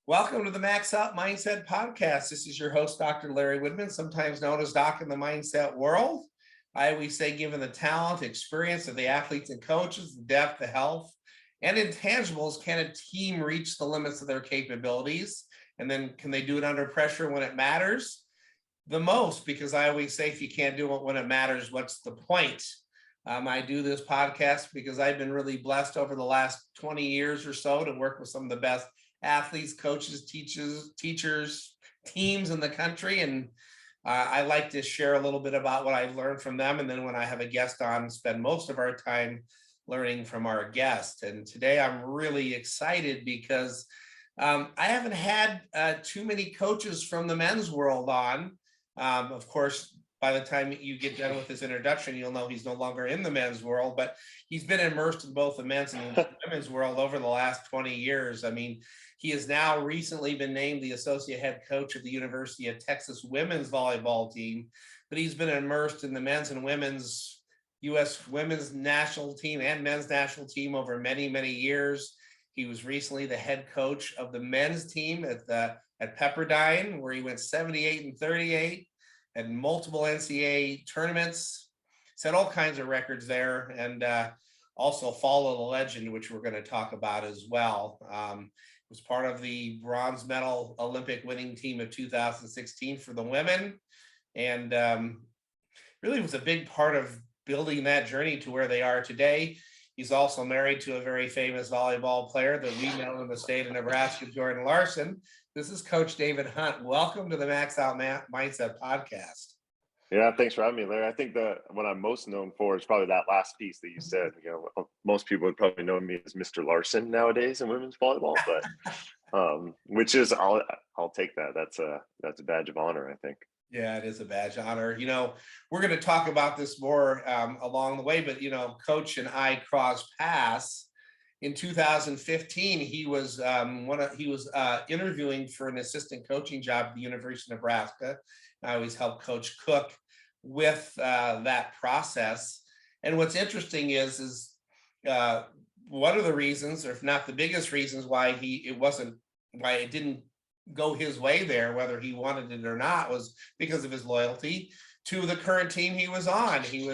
Welcome to the Max Out Mindset Podcast. This is your host, Dr. Larry Woodman, sometimes known as Doc in the Mindset World. I always say, given the talent, experience of the athletes and coaches, the depth, the health, and intangibles, can a team reach the limits of their capabilities? And then can they do it under pressure when it matters the most? Because I always say, if you can't do it when it matters, what's the point? I do this podcast because I've been really blessed over the last 20 years or so to work with some of the best athletes, coaches, teachers, teams in the country. And I like to share a little bit about what I've learned from them. And then when I have a guest on, spend most of our time learning from our guest. And today I'm really excited because I haven't had too many coaches from the men's world on. Of course, by the time you get done with this introduction, you'll know he's no longer in the men's world, but he's been immersed in both the men's and women's world over the last 20 years. I mean, he has now recently been named the associate head coach of the University of Texas women's volleyball team, but he's been immersed in the men's and women's U.S. women's national team and men's national team over many, many years. He was recently the head coach of the men's team at Pepperdine, where he went 78-38. And multiple NCAA tournaments, set all kinds of records there, and also Follow the Legend, which we're going to talk about as well. Was part of the bronze medal Olympic winning team of 2016 for the women, and really was a big part of building that journey to where they are today. He's also married to a very famous volleyball player that we know in the state of Nebraska, Jordan Larson. This is Coach David Hunt. Welcome to the Max Out Mindset Podcast. Yeah, thanks for having me, Larry. I think that what I'm most known for is probably that last piece that you said. You know, most people would probably know me as Mr. Larson nowadays in women's volleyball, but which is I'll take that. That's a badge of honor, I think. Yeah, it is a badge of honor. You know, we're going to talk about this more along the way, but you know, Coach and I crossed paths. In 2015, he was interviewing for an assistant coaching job at the University of Nebraska. I always help Coach Cook with that process. And what's interesting is one of the reasons, or if not the biggest reasons, why it didn't go his way there, whether he wanted it or not, was because of his loyalty to the current team he was on. He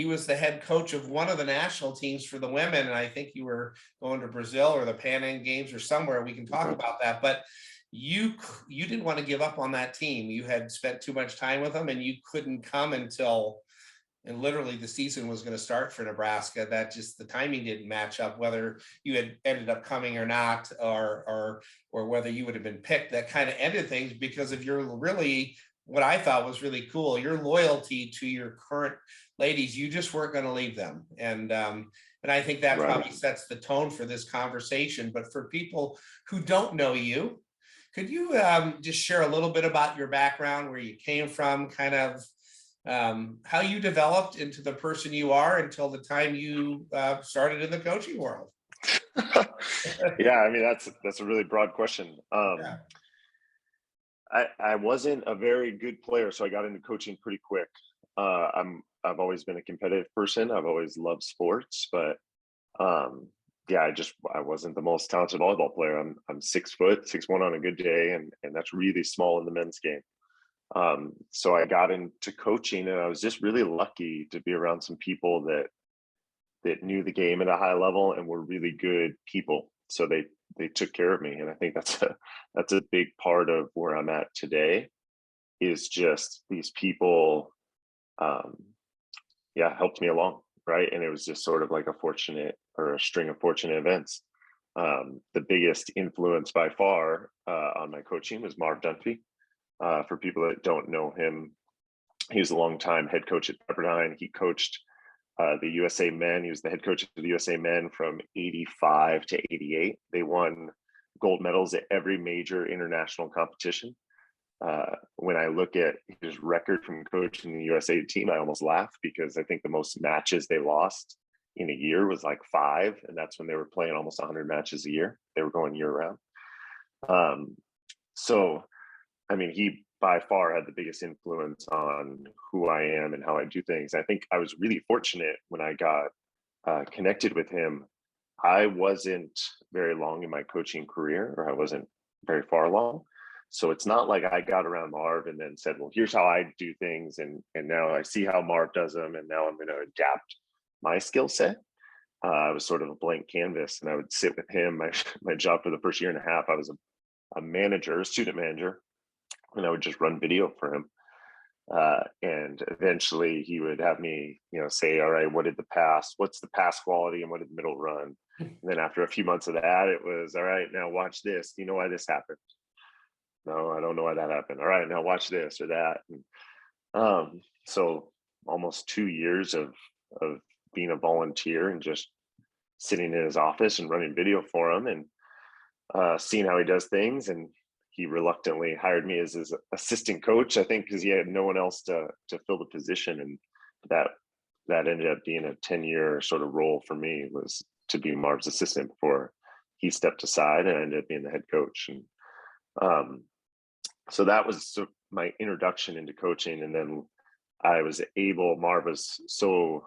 was the head coach of one of the national teams for the women, and I think you were going to Brazil or the Pan Am Games or somewhere. We can talk about that, but you didn't want to give up on that team. You had spent too much time with them, and you couldn't come until, and literally the season was going to start for Nebraska. That just the timing didn't match up, whether you had ended up coming or not, or whether you would have been picked. That kind of ended things because of your really, what I thought was really cool, your loyalty to your current ladies. You just weren't going to leave them. And I think that probably sets the tone for this conversation. But for people who don't know you, could you just share a little bit about your background, where you came from, kind of how you developed into the person you are until the time you started in the coaching world? Yeah, I mean, that's a really broad question. Yeah. I wasn't a very good player, so I got into coaching pretty quick. I've always been a competitive person. I've always loved sports, but yeah, I wasn't the most talented volleyball player. I'm 6 foot, 6'1" on a good day, and that's really small in the men's game. So I got into coaching, and I was just really lucky to be around some people that knew the game at a high level and were really good people. So they took care of me, and I think that's a big part of where I'm at today. Is just these people, helped me along, right? And it was just sort of like a string of fortunate events. The biggest influence by far on my coaching was Marv Dunphy. For people that don't know him, he was a longtime head coach at Pepperdine. He coached the USA men. He was the head coach of the USA men from 85 to 88. They won gold medals at every major international competition. When I look at his record from coaching the USA team, I almost laugh, because I think the most matches they lost in a year was like 5. And that's when they were playing almost 100 matches a year. They were going year round. So, I mean, he by far had the biggest influence on who I am and how I do things. I think I was really fortunate when I got connected with him. I wasn't very long in my coaching career, or I wasn't very far along. So it's not like I got around Marv and then said, well, here's how I do things. And now I see how Marv does them. And now I'm going to adapt my skill set. I was sort of a blank canvas, and I would sit with him. My job for the first year and a half, I was a manager, a student manager, and I would just run video for him. And eventually he would have me, say, all right, what's the pass quality and what did the middle run? And then after a few months of that, it was, all right, now watch this. Do you know why this happened? No, I don't know why that happened. All right, now watch this or that. And, so almost 2 years of being a volunteer and just sitting in his office and running video for him and seeing how he does things. And he reluctantly hired me as his assistant coach, I think, because he had no one else to fill the position. And that ended up being a 10-year sort of role for me, was to be Marv's assistant before he stepped aside and I ended up being the head coach. And so that was my introduction into coaching. And then Marv was so,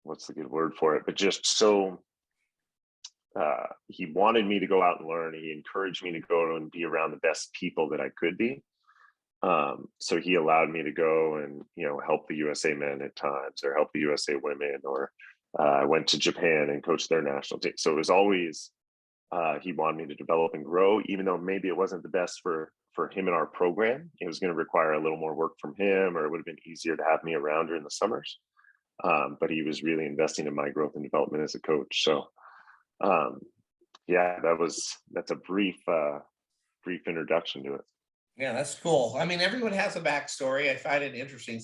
what's the good word for it, but just so, he wanted me to go out and learn. He encouraged me to go and be around the best people that I could be. So he allowed me to go and, help the USA men at times, or help the USA women, or I went to Japan and coached their national team. So it was always, he wanted me to develop and grow, even though maybe it wasn't the best for him in our program. It was going to require a little more work from him, or it would have been easier to have me around during the summers. But he was really investing in my growth and development as a coach. So that's a brief introduction to it. Yeah, that's cool. I mean, everyone has a backstory. I find it interesting.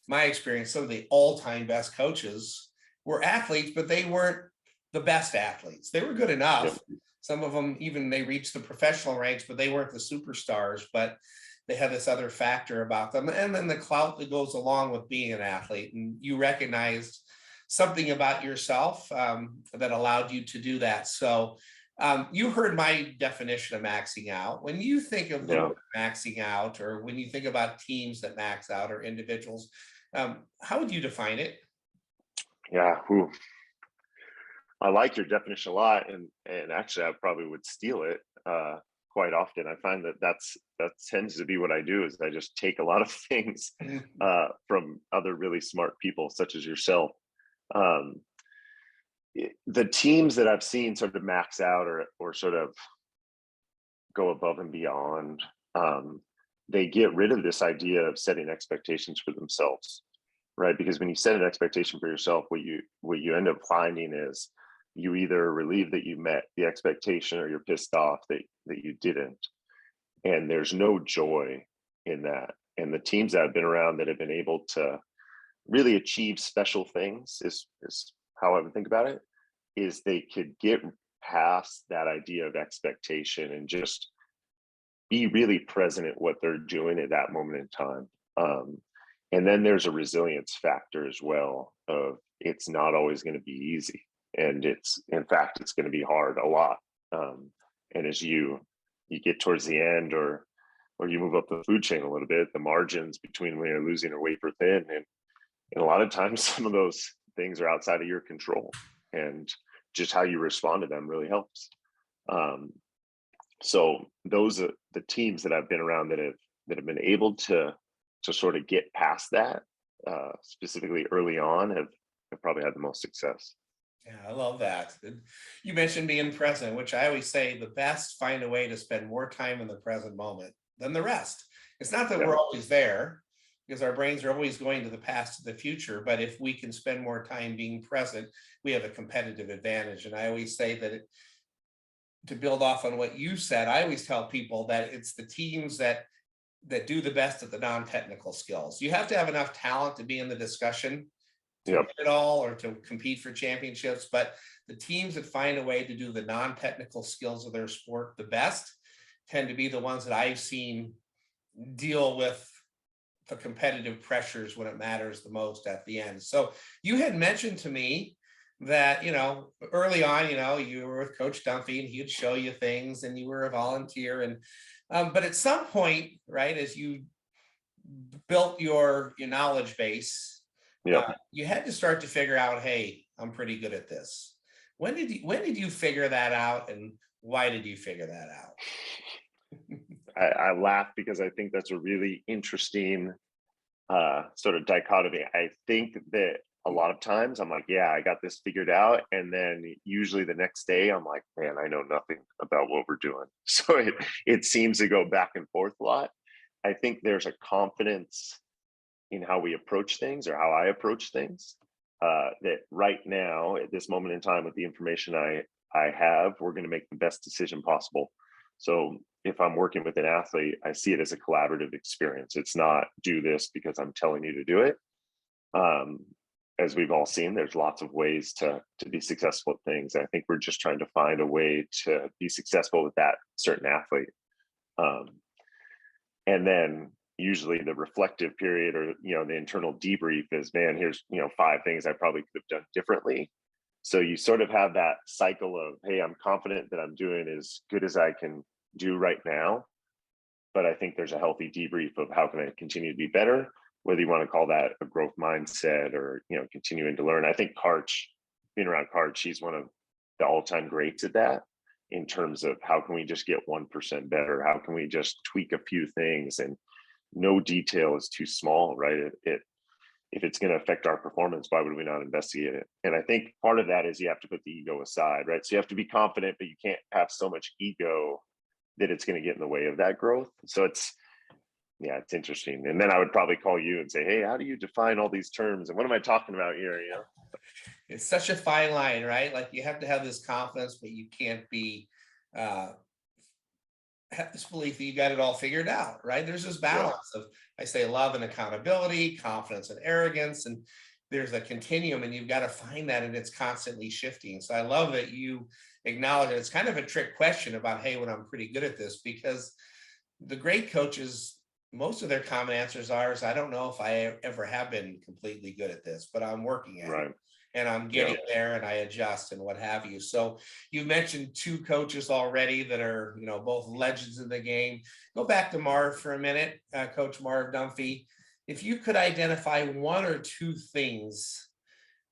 My experience, some of the all-time best coaches were athletes, but they weren't the best athletes. They were good enough. Yep. Some of them, even they reached the professional ranks, but they weren't the superstars, but they had this other factor about them. And then the clout that goes along with being an athlete. And you recognized something about yourself that allowed you to do that. So you heard my definition of maxing out. When you think of the word maxing out, or when you think about teams that max out or individuals, how would you define it? Yeah, I like your definition a lot, and actually I probably would steal it quite often. I find that tends to be what I do, is I just take a lot of things from other really smart people such as yourself. The teams that I've seen sort of max out or sort of go above and beyond, they get rid of this idea of setting expectations for themselves, right? Because when you set an expectation for yourself, what you end up finding is you either relieve that you met the expectation, or you're pissed off that you didn't. And there's no joy in that. And the teams that I've been around that have been able to really achieve special things is how I would think about it, is they could get past that idea of expectation and just be really present at what they're doing at that moment in time. And then there's a resilience factor as well of, it's not always going to be easy. And in fact, it's going to be hard a lot. And as you get towards the end, or you move up the food chain a little bit, the margins between when you're losing or wafer thin, and a lot of times some of those things are outside of your control, and just how you respond to them really helps. So those are the teams that I've been around that have been able to sort of get past that, specifically early on, have probably had the most success. Yeah, I love that. You mentioned being present, which I always say the best find a way to spend more time in the present moment than the rest. It's not that we're always there, because our brains are always going to the past, to the future. But if we can spend more time being present, we have a competitive advantage. And I always say that to build off on what you said, I always tell people that it's the teams that do the best at the non-technical skills. You have to have enough talent to be in the discussion to win it all, or to compete for championships. But the teams that find a way to do the non-technical skills of their sport the best tend to be the ones that I've seen deal with the competitive pressures when it matters the most at the end. So you had mentioned to me that, early on, you were with Coach Dunphy and he would show you things and you were a volunteer. And, but at some point, right, as you built your knowledge base, you had to start to figure out, hey, I'm pretty good at this. When did you figure that out? And Why did you figure that out? I laugh because I think that's a really interesting sort of dichotomy. I think that a lot of times I'm like, yeah, I got this figured out. And then usually the next day I'm like, man, I know nothing about what we're doing. So it seems to go back and forth a lot. I think there's a confidence in how we approach things, or how I approach things, that right now at this moment in time with the information I have, we're going to make the best decision possible. So if I'm working with an athlete, I see it as a collaborative experience. It's not do this because I'm telling you to do it. As we've all seen, there's lots of ways to be successful at things. I think we're just trying to find a way to be successful with that certain athlete. And then usually the reflective period, or the internal debrief is, man, here's 5 things I probably could have done differently. So you sort of have that cycle of, hey, I'm confident that I'm doing as good as I can do right now, but I think there's a healthy debrief of how can I continue to be better, whether you want to call that a growth mindset or continuing to learn. I think Karch, being around Karch, he's one of the all-time greats at that, in terms of how can we just get 1% better, how can we just tweak a few things, and no detail is too small, right? If it's going to affect our performance, why would we not investigate it? And I think part of that is you have to put the ego aside, right? So you have to be confident, but you can't have so much ego that it's going to get in the way of that growth. So it's interesting. And then I would probably call you and say, hey, how do you define all these terms? And what am I talking about here? It's such a fine line, right? Like, you have to have this confidence, but you can't be have this belief that you got it all figured out, right? There's this balance of, I say, love and accountability, confidence and arrogance, and there's a continuum, and you've got to find that, and it's constantly shifting. So I love that you acknowledge it. It's kind of a trick question about, hey, when I'm pretty good at this, because the great coaches, most of their common answers are, I don't know if I ever have been completely good at this, but I'm working at it. And I'm getting there, and I adjust and what have you. So you mentioned 2 coaches already that are, both legends in the game. Go back to Marv for a minute, Coach Marv Dunphy. If you could identify 1 or 2 things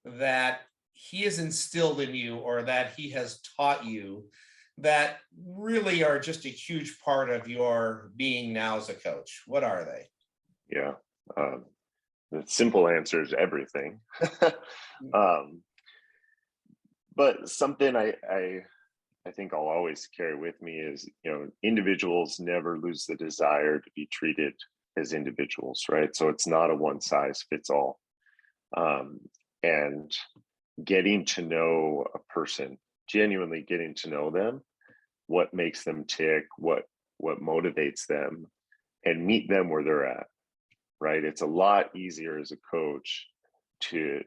that he has instilled in you, or that he has taught you, that really are just a huge part of your being now as a coach, what are they? Yeah. The simple answer is everything. But something I think I'll always carry with me is, individuals never lose the desire to be treated as individuals, right? So it's not a one size fits all. And getting to know a person, genuinely getting to know them, what makes them tick, what motivates them, and meet them where they're at. Right. It's a lot easier as a coach to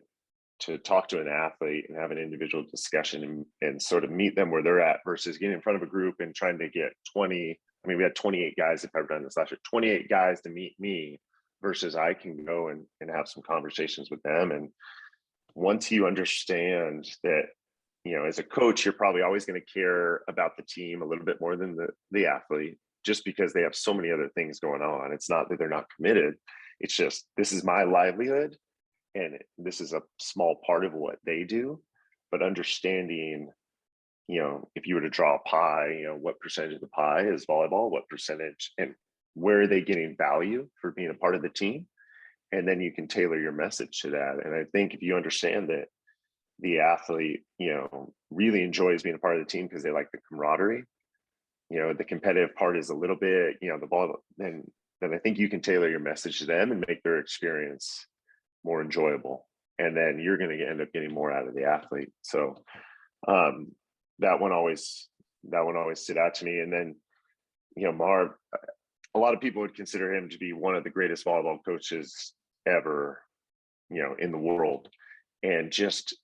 talk to an athlete and have an individual discussion and sort of meet them where they're at, versus getting in front of a group and trying to get 20. I mean, we had 28 guys, if I've done this last year, 28 guys to meet me, versus I can go and have some conversations with them. And once you understand that, as a coach, you're probably always going to care about the team a little bit more than the athlete, just because they have so many other things going on. It's not that they're not committed. It's just, this is my livelihood, and this is a small part of what they do. But understanding, if you were to draw a pie, what percentage of the pie is volleyball, what percentage, and where are they getting value for being a part of the team? And then you can tailor your message to that. And I think if you understand that the athlete, really enjoys being a part of the team because they like the camaraderie, the competitive part is a little bit, the ball, then I think you can tailor your message to them and make their experience more enjoyable. And then you're going to end up getting more out of the athlete. So that one always stood out to me. And then, Marv, a lot of people would consider him to be one of the greatest volleyball coaches ever, in the world. And just,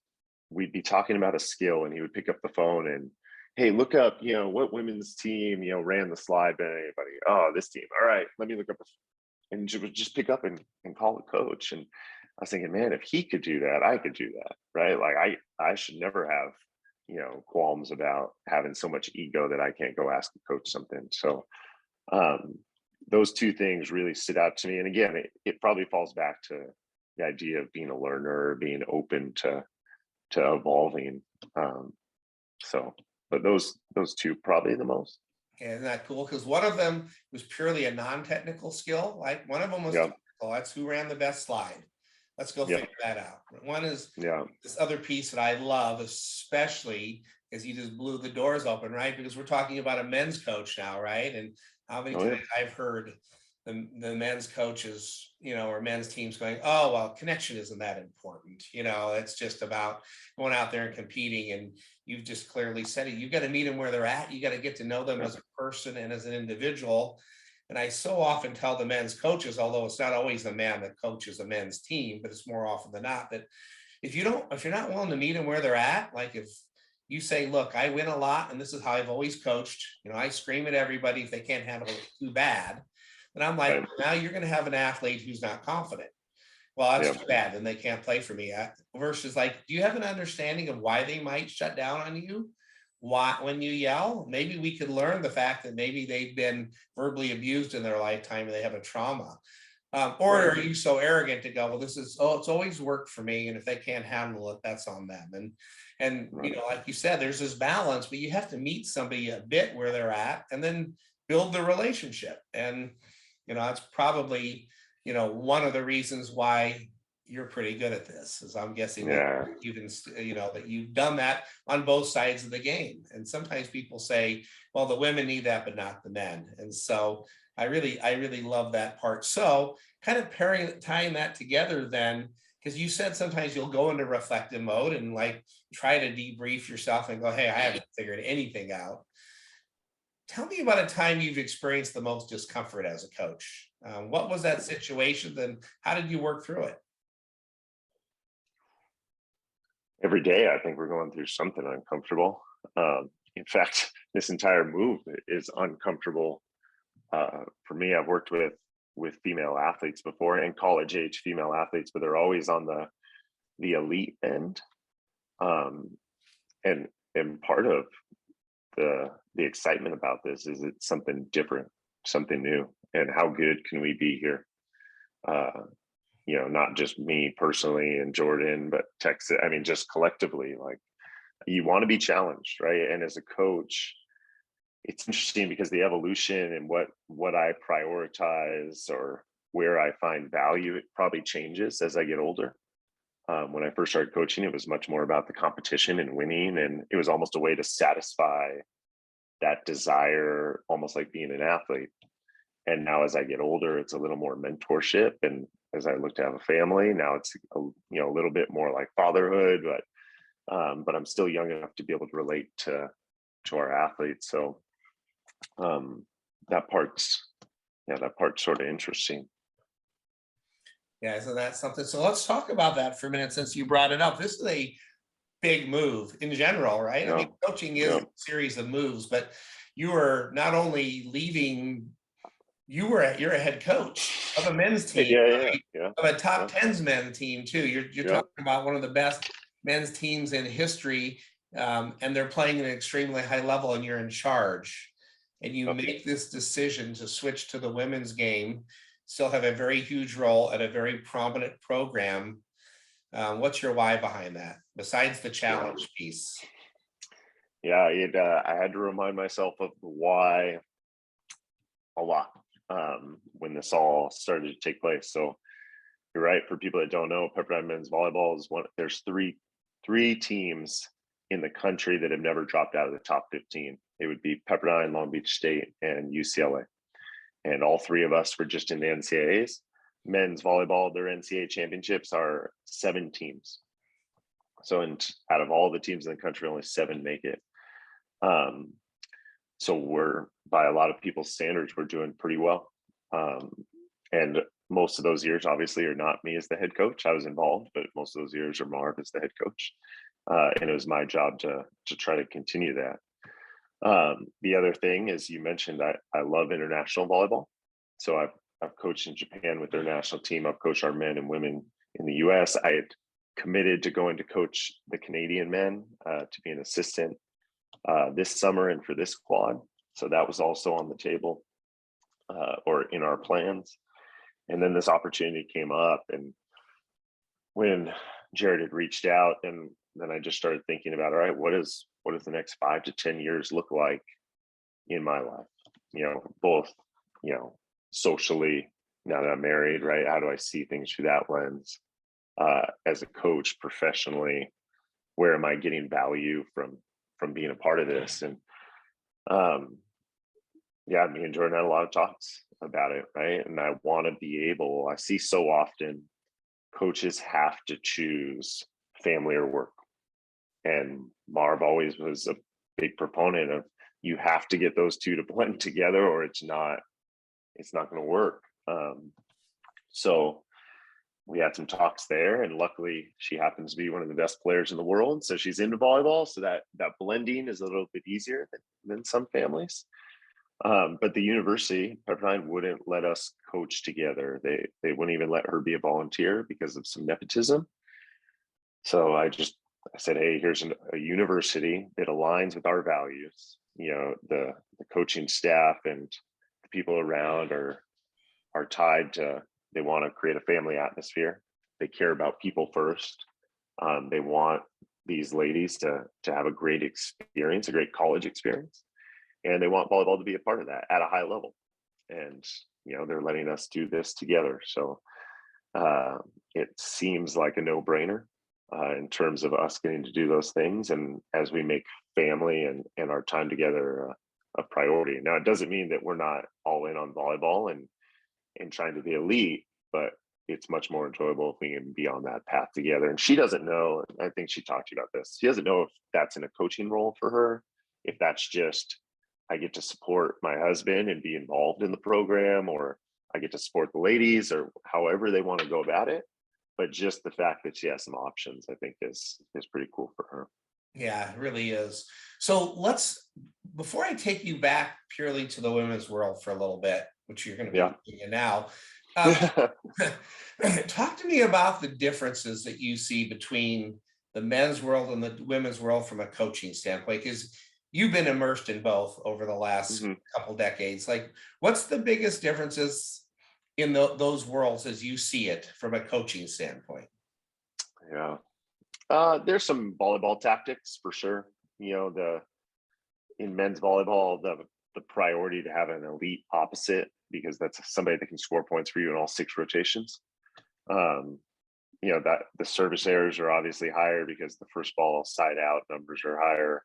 we'd be talking about a skill, and he would pick up the phone and, hey, look up, what women's team, ran the slide by anybody. Oh, this team. All right, let me look up. And just pick up and call a coach. And I was thinking, man, if he could do that, I could do that, right? Like I should never have, qualms about having so much ego that I can't go ask a coach something. So those 2 things really stood out to me. And again, it probably falls back to the idea of being a learner, being open to evolving. So but those two probably the most. Isn't that cool? Because one of them was purely a non-technical skill. Like one of them was Yeah. technical. That's who ran the best slide. Let's go Yeah. figure that out. One is Yeah. this other piece that I love, especially because you just blew the doors open, right? Because we're talking about a men's coach now, right? And how many times I've heard the men's coaches, or men's teams going, oh, well, connection isn't that important. It's just about going out there and competing. And you've just clearly said it. You've got to meet them where they're at. You got to get to know them as a person and as an individual. And I so often tell the men's coaches, although it's not always the man that coaches a men's team, but it's more often than not, that if you're not willing to meet them where they're at, like if you say, look, I win a lot and this is how I've always coached, I scream at everybody if they can't handle it too bad. And I'm like, now you're going to have an athlete who's not confident. Well, that's too bad. Then they can't play for me. Versus like, do you have an understanding of why they might shut down on you? Why, when you yell? Maybe we could learn the fact that maybe they've been verbally abused in their lifetime and they have a trauma. Or are you so arrogant to go, well, it's always worked for me. And if they can't handle it, that's on them. And like you said, there's this balance, but you have to meet somebody a bit where they're at and then build the relationship. And that's probably, one of the reasons why you're pretty good at this, is I'm guessing that you've done that on both sides of the game. And sometimes people say, well, the women need that, but not the men. And so I really love that part. So kind of tying that together then, because you said sometimes you'll go into reflective mode and like try to debrief yourself and go, hey, I haven't figured anything out. Tell me about a time you've experienced the most discomfort as a coach. What was that situation? Then how did you work through it? Every day, I think we're going through something uncomfortable. In fact, this entire move is uncomfortable. For me, I've worked with female athletes before, and college age female athletes, but they're always on the elite end. And part of the excitement about this is it's something different, something new, and how good can we be here? Not just me personally and Jordan, but Texas. I mean, just collectively, like you want to be challenged, right? And as a coach, it's interesting because the evolution and what I prioritize or where I find value, it probably changes as I get older. When I first started coaching, it was much more about the competition and winning, and it was almost a way to satisfy that desire, almost like being an athlete. And now as I get older, it's a little more mentorship. And as I look to have a family, now it's a little bit more like fatherhood, but I'm still young enough to be able to relate to our athletes. So that part's sort of interesting. Yeah, so that's something. So let's talk about that for a minute, since you brought it up. This is a big move in general, right? I mean, coaching is a series of moves, but you are not only leaving, you're a head coach of a men's team, of a top 10s men's team too. You're talking about one of the best men's teams in history, and they're playing at an extremely high level, and you're in charge. And you make this decision to switch to the women's game, still have a very huge role at a very prominent program. What's your why behind that, besides the challenge piece? I had to remind myself of the why a lot when this all started to take place. So you're right. For people that don't know, Pepperdine men's volleyball is there's three teams in the country that have never dropped out of the top 15. It would be Pepperdine, Long Beach State, and UCLA. And all three of us were just in the NCAAs. Men's volleyball, their NCAA championships are 7 teams. So out of all the teams in the country, only 7 make it. So we're, by a lot of people's standards, we're doing pretty well. And most of those years, obviously, are not me as the head coach. I was involved, but most of those years are Marv as the head coach. And it was my job to try to continue that. The other thing is, you mentioned I love international volleyball. So I've coached in Japan with their national team. I've coached our men and women in the US. I had committed to going to coach the Canadian men to be an assistant this summer and for this quad. So that was also on the table or in our plans. And then this opportunity came up, and when Jared had reached out, and then I just started thinking about, all right, what does the next 5 to 10 years look like in my life? Both, socially, now that I'm married, right? How do I see things through that lens? As a coach, professionally, where am I getting value from being a part of this? And yeah, me and Jordan had a lot of talks about it, right? And I want to be able, I see so often coaches have to choose family or work. And Marv always was a big proponent of, you have to get those two to blend together or it's not going to work. So we had some talks there, and luckily she happens to be one of the best players in the world. So she's into volleyball. So that blending is a little bit easier than some families. But the university, Pepperdine, wouldn't let us coach together. They wouldn't even let her be a volunteer because of some nepotism. So I said, hey, here's a university that aligns with our values. The coaching staff and the people around are tied to, they want to create a family atmosphere. They care about people first. They want these ladies to have a great experience, a great college experience. And they want volleyball to be a part of that at a high level. And, they're letting us do this together. So it seems like a no-brainer in terms of us getting to do those things. And as we make family and our time together a priority. Now, it doesn't mean that we're not all in on volleyball and trying to be elite, but it's much more enjoyable if we can be on that path together. And she doesn't know, I think she talked to you about this. She doesn't know if that's in a coaching role for her, if that's just, I get to support my husband and be involved in the program, or I get to support the ladies, or however they want to go about it. But just the fact that she has some options, I think is pretty cool for her. Yeah, it really is. So before I take you back purely to the women's world for a little bit, which you're going to be doing now, talk to me about the differences that you see between the men's world and the women's world from a coaching standpoint, because you've been immersed in both over the last couple decades. Like, what's the biggest differences in those worlds as you see it from a coaching standpoint? Yeah. There's some volleyball tactics for sure. In men's volleyball, the priority to have an elite opposite, because that's somebody that can score points for you in all 6 rotations. That the service errors are obviously higher because the first ball side out numbers are higher.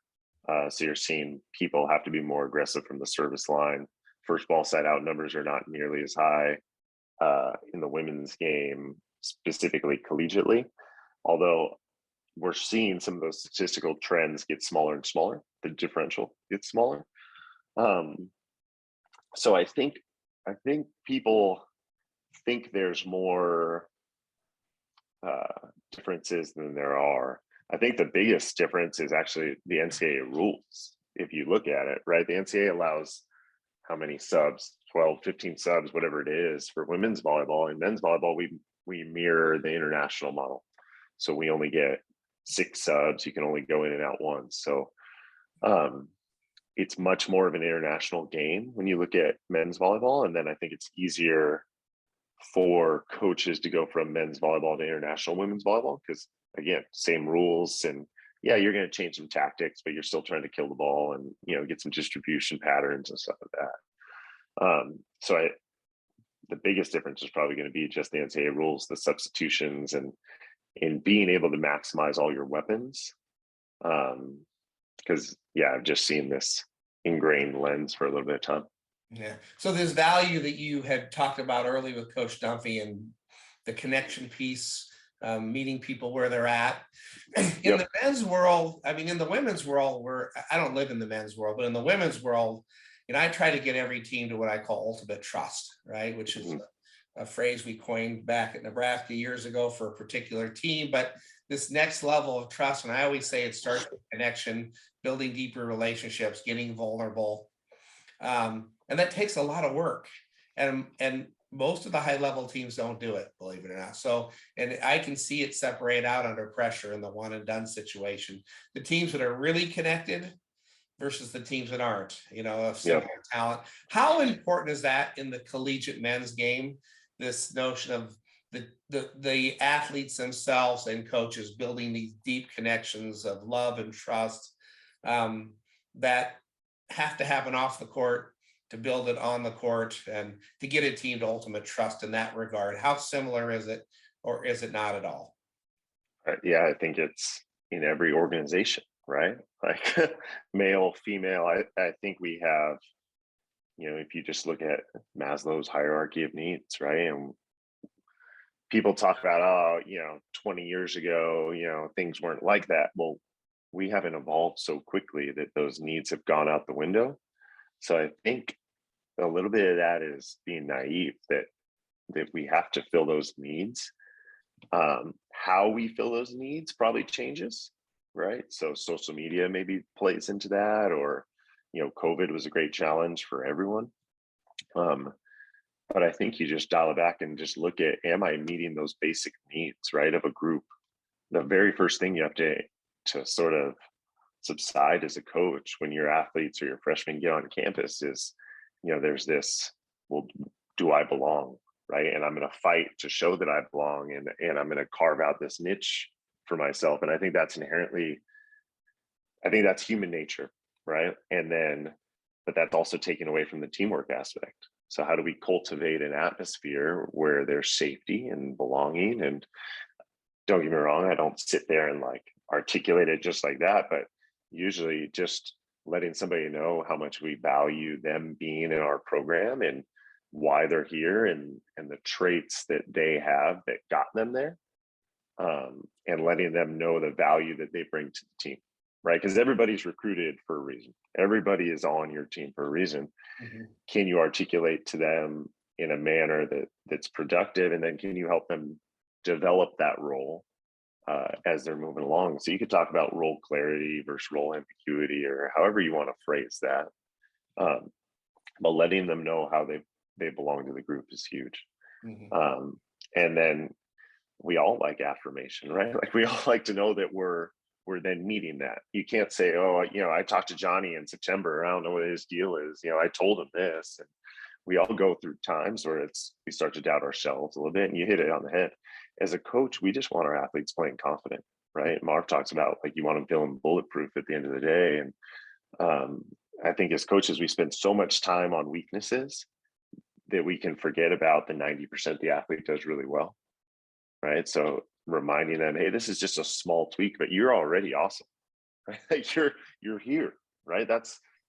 So you're seeing people have to be more aggressive from the service line. First ball side out numbers are not nearly as high in the women's game, specifically collegiately, although we're seeing some of those statistical trends get smaller and smaller. The differential gets smaller. So I think people think there's more differences than there are. I think the biggest difference is actually the NCAA rules. If you look at it, right, the NCAA allows how many subs, 12, 15 subs, whatever it is, for women's volleyball. In men's volleyball, we mirror the international model. So we only get 6 subs. You can only go in and out once. So it's much more of an international game when you look at men's volleyball. And then I think it's easier for coaches to go from men's volleyball to international women's volleyball, because again, same rules, and yeah, you're going to change some tactics, but you're still trying to kill the ball and get some distribution patterns and stuff like that. So the biggest difference is probably going to be just the NCAA rules, the substitutions, and in being able to maximize all your weapons. Because I've just seen this ingrained lens for a little bit of time. Yeah. So there's value that you had talked about early with Coach Dunphy and the connection piece, meeting people where they're at. In the men's world, in the women's world, I don't live in the men's world, but in the women's world, I try to get every team to what I call ultimate trust, right? Which is a phrase we coined back at Nebraska years ago for a particular team. But this next level of trust, and I always say it starts with connection, building deeper relationships, getting vulnerable. And that takes a lot of work. And most of the high level teams don't do it, believe it or not. So, and I can see it separate out under pressure in the one and done situation. The teams that are really connected versus the teams that aren't, of similar talent. How important is that in the collegiate men's game? This notion of the athletes themselves and coaches building these deep connections of love and trust that have to happen off the court to build it on the court and to get a team to ultimate trust in that regard. How similar is it, or is it not at all? Yeah, I think it's in every organization, right? Like male, female. I think we have, if you just look at Maslow's hierarchy of needs, right? And people talk about, 20 years ago, things weren't like that. Well, we haven't evolved so quickly that those needs have gone out the window. So I think a little bit of that is being naive that we have to fill those needs. How we fill those needs probably changes, right? So social media maybe plays into that, or COVID was a great challenge for everyone. But I think you just dial it back and just look at, am I meeting those basic needs, right, of a group? The very first thing you have to sort of subside as a coach when your athletes or your freshmen get on campus is, there's this, well, do I belong, right? And I'm going to fight to show that I belong, and I'm going to carve out this niche for myself. And I think that's human nature, right? And then, but that's also taken away from the teamwork aspect. So how do we cultivate an atmosphere where there's safety and belonging? And don't get me wrong, I don't sit there and like articulate it just like that, but usually just letting somebody know how much we value them being in our program and why they're here, and the traits that they have that got them there, and letting them know the value that they bring to the team, right? Because everybody's recruited for a reason. Everybody is on your team for a reason. Mm-hmm. Can you articulate to them in a manner that's productive, and then can you help them develop that role as they're moving along? So you could talk about role clarity versus role ambiguity, or however you want to phrase that. But letting them know how they belong to the group is huge. Mm-hmm. And then we all like affirmation, right? Like we all like to know that we're then meeting that. You can't say, oh, I talked to Johnny in September, I don't know what his deal is. I told him this. And we all go through times where we start to doubt ourselves a little bit, and you hit it on the head. As a coach, we just want our athletes playing confident, right? Marv talks about, like, you want them feeling bulletproof at the end of the day. And I think as coaches, we spend so much time on weaknesses that we can forget about the 90% the athlete does really well, right? So reminding them, hey, this is just a small tweak, but you're already awesome, right? Like you're here, right?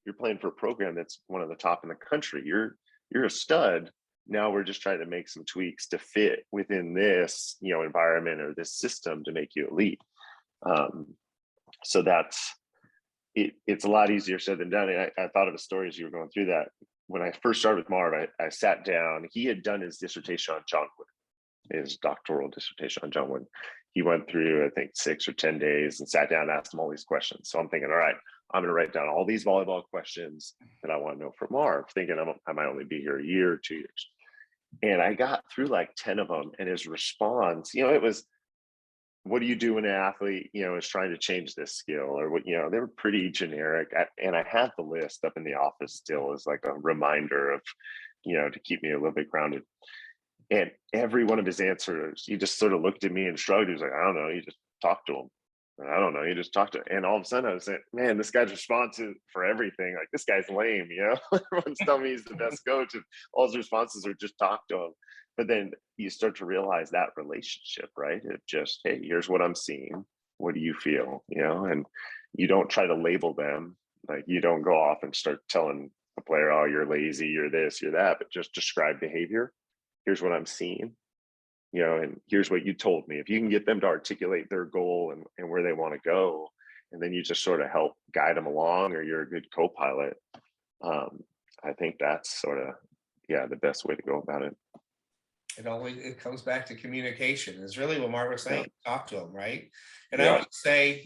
You're playing for a program that's one of the top in the country. You're a stud. Now we're just trying to make some tweaks to fit within this, environment or this system to make you elite. So that's it. It's a lot easier said than done. And I thought of a story as you were going through that. When I first started with Marv, I sat down. He had done his dissertation on John Wooden, his doctoral dissertation on John Wooden. He went through, I think, 6 or 10 days and sat down and asked him all these questions. So I'm thinking, all right, I'm going to write down all these volleyball questions that I want to know from Marv, thinking I might only be here a year or 2 years. And I got through like 10 of them, and his response, it was, what do you do when an athlete, is trying to change this skill, or what, they were pretty generic. And I had the list up in the office still as like a reminder of, to keep me a little bit grounded. And every one of his answers, he just sort of looked at me and shrugged. He was like, I don't know. You just talk to him. I don't know. You just talk to him. And all of a sudden I was saying, man, this guy's responses for everything, like, this guy's lame, Everyone's telling me he's the best coach, and all his responses are just talk to him. But then you start to realize that relationship, right? It just, hey, here's what I'm seeing. What do you feel? And you don't try to label them. Like, you don't go off and start telling a player, oh, you're lazy, you're this, you're that, but just describe behavior. Here's what I'm seeing, and here's what you told me. If you can get them to articulate their goal and where they want to go, and then you just sort of help guide them along, or you're a good co-pilot, I think that's sort of, the best way to go about it. It comes back to communication is really what Marv was saying. Yeah. Talk to them, right? And yeah. I always say,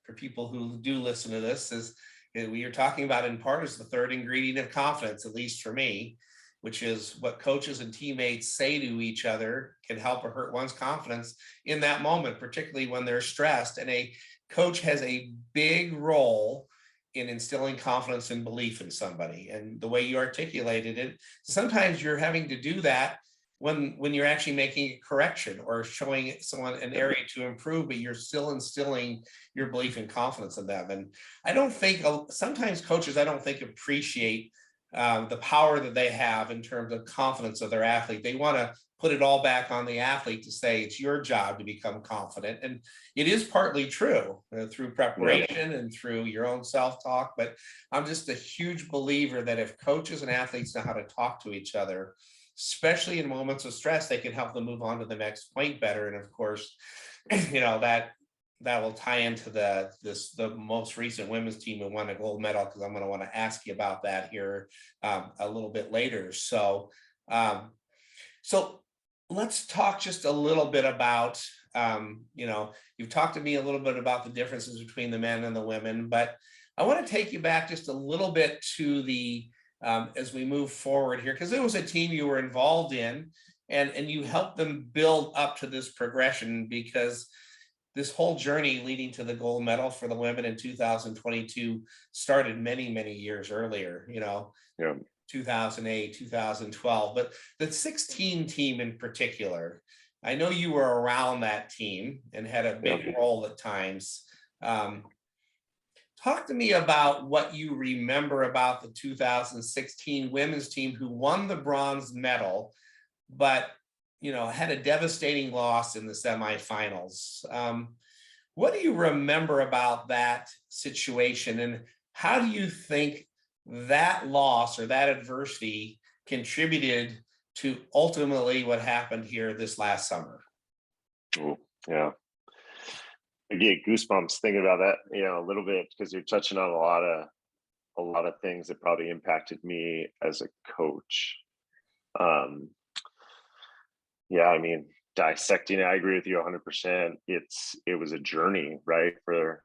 for people who do listen to this, is we are talking about in part is the third ingredient of confidence, at least for me, which is what coaches and teammates say to each other can help or hurt one's confidence in that moment, particularly when they're stressed. And a coach has a big role in instilling confidence and belief in somebody. And the way you articulated it, sometimes you're having to do that when you're actually making a correction or showing someone an area to improve, but you're still instilling your belief and confidence in them. And I don't think, sometimes coaches, I don't think appreciate the power that they have in terms of confidence of their athlete. They want to put it all back on the athlete to say it's your job to become confident. And it is partly true through preparation and through your own self-talk. But I'm just a huge believer that if coaches and athletes know how to talk to each other, especially in moments of stress, they can help them move on to the next point better. And of course, that will tie into the most recent women's team who won a gold medal, because I'm going to want to ask you about that here a little bit later. So let's talk just a little bit about, you've talked to me a little bit about the differences between the men and the women, but I want to take you back just a little bit to the as we move forward here, because it was a team you were involved in, and you helped them build up to this progression, because this whole journey leading to the gold medal for the women in 2022 started many, many years earlier, 2008, 2012, but the 16 team in particular, I know you were around that team and had a big role at times. Talk to me about what you remember about the 2016 women's team who won the bronze medal, but had a devastating loss in the semifinals. What do you remember about that situation, and how do you think that loss or that adversity contributed to ultimately what happened here this last summer? Yeah. I get goosebumps thinking about that, a little bit, because you're touching on a lot of things that probably impacted me as a coach. I mean, dissecting it, I agree with you 100%. It was a journey, right, for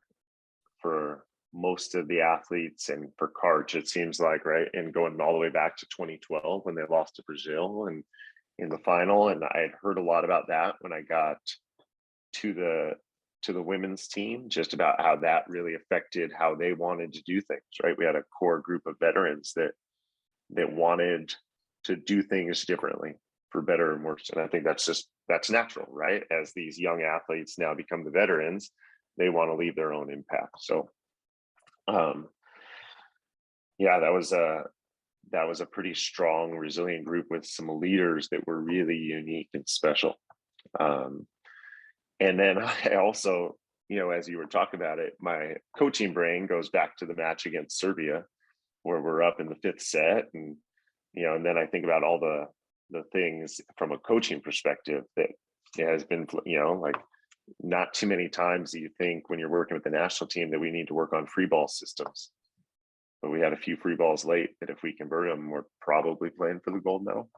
most of the athletes, and for Karch, it seems like, right, and going all the way back to 2012 when they lost to Brazil and in the final. And I had heard a lot about that when I got to the women's team, just about how that really affected how they wanted to do things, right? We had a core group of veterans that wanted to do things differently, for better and worse. And I think that's natural, right? As these young athletes now become the veterans, they want to leave their own impact. So that was a pretty strong, resilient group with some leaders that were really unique and special. And then I also, as you were talking about it, my coaching brain goes back to the match against Serbia, where we're up in the 5th set. And, and then I think about all the things from a coaching perspective that it has been, like, not too many times do you think when you're working with the national team that we need to work on free ball systems. But we had a few free balls late that if we convert them, we're probably playing for the gold medal.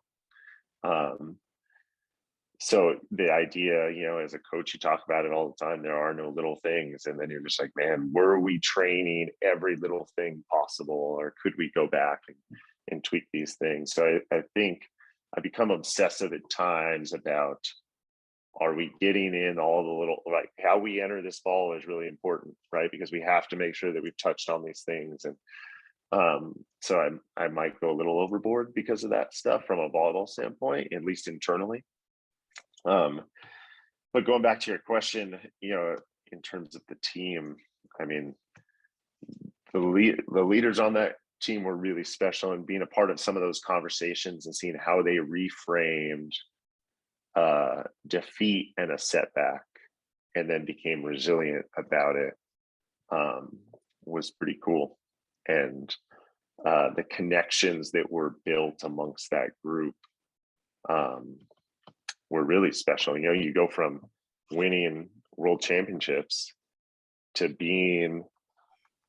So the idea, as a coach, you talk about it all the time, there are no little things. And then you're just like, man, were we training every little thing possible? Or could we go back and tweak these things? So I think I become obsessive at times about, are we getting in all the little, like, how we enter this ball is really important, right? Because we have to make sure that we've touched on these things. And so I might go a little overboard because of that stuff from a volleyball standpoint, at least internally. But going back to your question, in terms of the team, I mean, the leaders on that team were really special, and being a part of some of those conversations and seeing how they reframed defeat and a setback and then became resilient about it was pretty cool. And the connections that were built amongst that group were really special. You go from winning world championships to being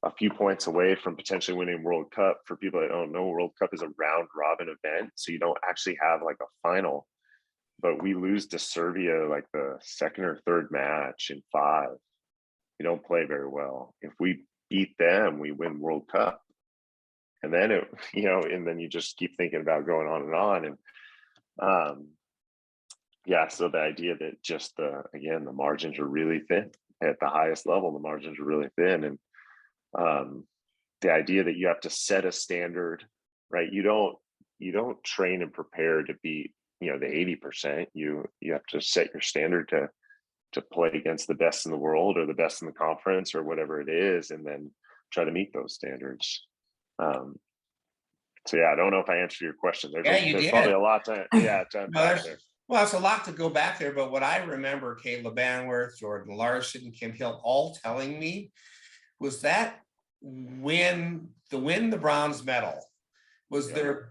a few points away from potentially winning World Cup. For people that don't know, World Cup is a round robin event, so you don't actually have like a final. But we lose to Serbia like the 2nd or 3rd match in 5. We don't play very well. If we beat them, we win World Cup. And then and then you just keep thinking about going on and on. And so the idea that just the margins are really thin at the highest level, the margins are really thin. And the idea that you have to set a standard, right? You don't train and prepare to beat the 80%. You have to set your standard to play against the best in the world or the best in the conference or whatever it is, and then try to meet those standards. So yeah, I don't know if I answered your question. There's probably a lot to unpack there. Well, it's a lot to go back there, but what I remember Caleb Banworth, Jordan Larson, Kim Hill all telling me was that win the bronze medal was their,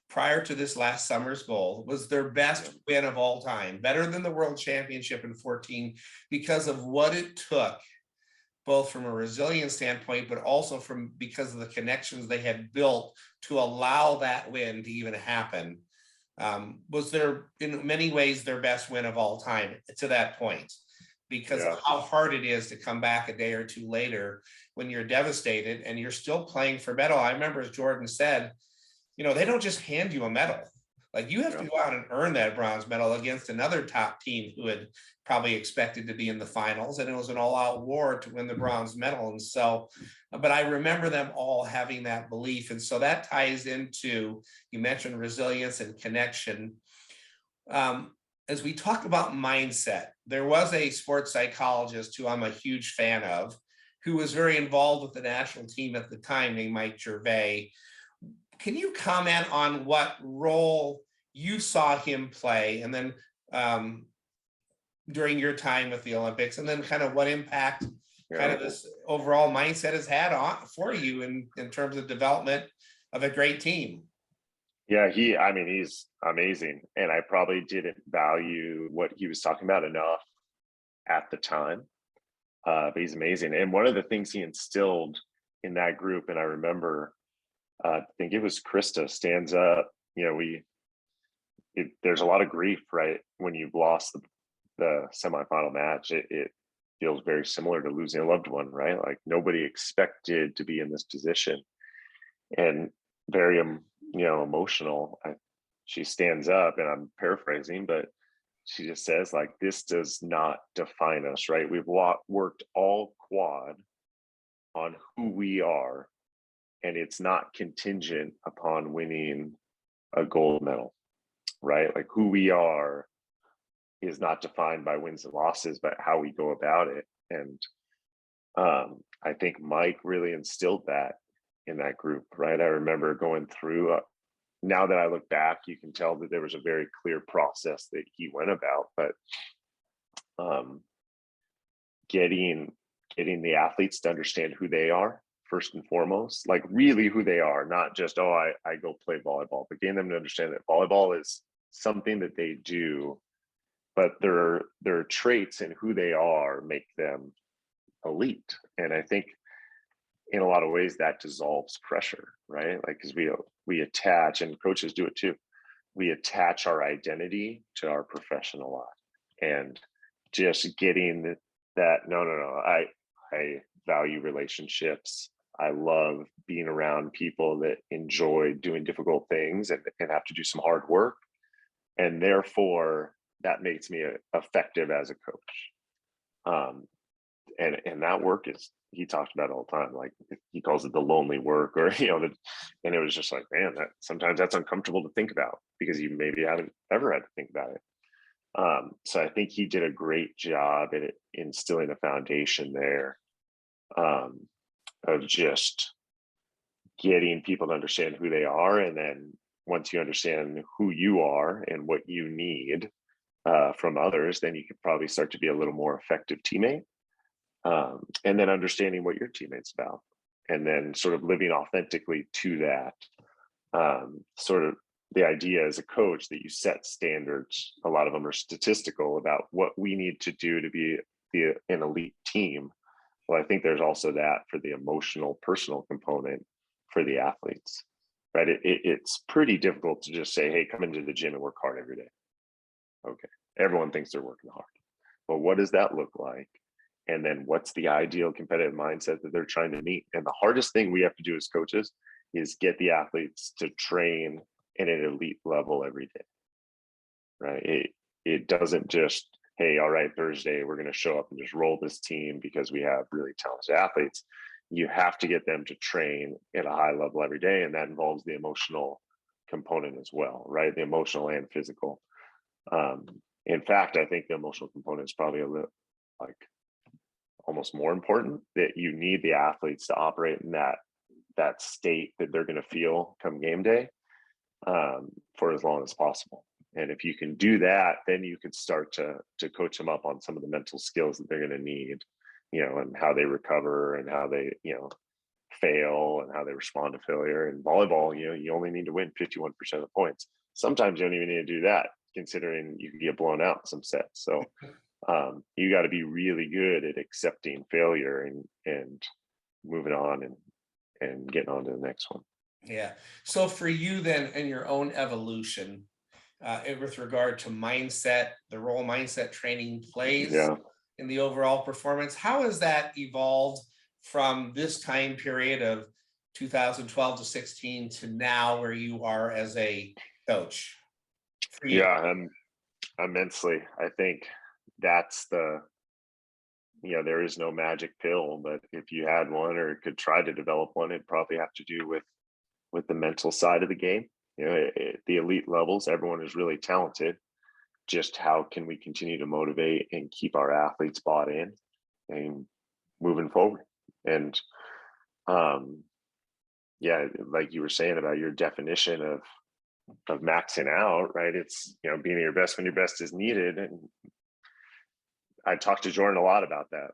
prior to this last summer's goal, was their best win of all time, better than the world championship in 2014, because of what it took, both from a resilience standpoint, but also because of the connections they had built to allow that win to even happen. Was there, in many ways, their best win of all time to that point, because of how hard it is to come back a day or two later when you're devastated and you're still playing for medal. I remember, as Jordan said, they don't just hand you a medal. Like, you have to go out and earn that bronze medal against another top team who had probably expected to be in the finals, and it was an all-out war to win the bronze medal. And so, but I remember them all having that belief. And so that ties into, you mentioned resilience and connection. As we talk about mindset, there was a sports psychologist who I'm a huge fan of, who was very involved with the national team at the time, named Mike Gervais. Can you comment on what role you saw him play, and then during your time with the Olympics, and then kind of what impact kind of this overall mindset has had for you in terms of development of a great team? Yeah, he's amazing. And I probably didn't value what he was talking about enough at the time. But he's amazing. And one of the things he instilled in that group, and I remember, I think it was Krista stands up, there's a lot of grief, right? When you've lost the semifinal match, it feels very similar to losing a loved one, right? Like, nobody expected to be in this position, and very, emotional. She stands up, and I'm paraphrasing, but she just says, like, this does not define us, right? We've worked all quad on who we are, and it's not contingent upon winning a gold medal, right? Like, who we are is not defined by wins and losses, but how we go about it. And I think Mike really instilled that in that group, right? I remember going through, now that I look back, you can tell that there was a very clear process that he went about, but getting the athletes to understand who they are first and foremost, like really who they are, not just, I go play volleyball, but getting them to understand that volleyball is something that they do, but their traits and who they are make them elite. And I think in a lot of ways that dissolves pressure, right? Like, because we attach, and coaches do it too, we attach our identity to our professional life, and just getting that, no, I value relationships. I love being around people that enjoy doing difficult things and have to do some hard work. And therefore that makes me effective as a coach. And that work is, he talks about it all the time. Like, he calls it the lonely work, or, and it was just like, man, that sometimes that's uncomfortable to think about, because you maybe haven't ever had to think about it. So I think he did a great job at instilling a foundation there, of just getting people to understand who they are. And then once you understand who you are and what you need from others, then you could probably start to be a little more effective teammate. And then understanding what your teammate's about, and then sort of living authentically to that. Sort of the idea as a coach that you set standards, a lot of them are statistical, about what we need to do to be an elite team. Well, I think there's also that for the emotional, personal component for the athletes, right? It's pretty difficult to just say, hey, come into the gym and work hard every day. Okay, everyone thinks they're working hard, but what does that look like? And then what's the ideal competitive mindset that they're trying to meet? And the hardest thing we have to do as coaches is get the athletes to train at an elite level every day, right? It doesn't just, hey, all right, Thursday, we're going to show up and just roll this team because we have really talented athletes. You have to get them to train at a high level every day. And that involves the emotional component as well, right? The emotional and physical. Um, in fact, I think the emotional component is probably a little like almost more important, that you need the athletes to operate in that state that they're going to feel come game day, for as long as possible. And if you can do that, then you can start to coach them up on some of the mental skills that they're going to need, and how they recover and how they, fail and how they respond to failure. In volleyball, you only need to win 51% of the points. Sometimes you don't even need to do that, considering you can get blown out in some sets. So you got to be really good at accepting failure and moving on and getting on to the next one. Yeah. So for you then, in your own evolution, with regard to mindset, the role mindset training plays Yeah. in the overall performance, how has that evolved from this time period of 2012 to 16 to now, where you are as a coach? For you? Yeah, immensely. I think that's there is no magic pill, but if you had one or could try to develop one, it'd probably have to do with the mental side of the game. At the elite levels, everyone is really talented. Just how can we continue to motivate and keep our athletes bought in and moving forward? And yeah, like you were saying about your definition of maxing out, right? It's being your best when your best is needed. And I talked to Jordan a lot about that.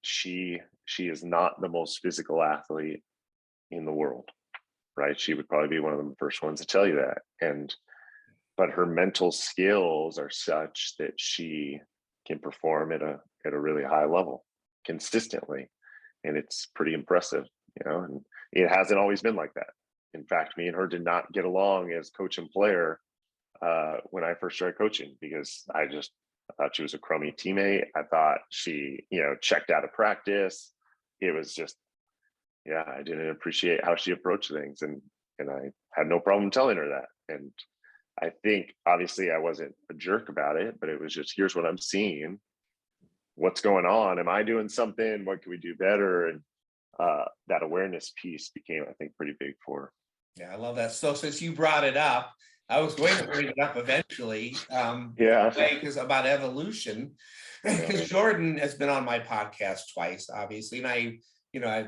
She is not the most physical athlete in the world, right? She would probably be one of the first ones to tell you that. But her mental skills are such that she can perform at a really high level consistently. And it's pretty impressive, and it hasn't always been like that. In fact, me and her did not get along as coach and player when I first started coaching, because I thought she was a crummy teammate. I thought she, checked out of practice. It was just, yeah, I didn't appreciate how she approached things, and I had no problem telling her that. And I think obviously I wasn't a jerk about it, but it was just, here's what I'm seeing. What's going on? Am I doing something? What can we do better? And that awareness piece became, I think, pretty big for her. Yeah, I love that. So since you brought it up, I was going to bring it up eventually. Yeah. Because about evolution, because Jordan has been on my podcast twice, obviously, and I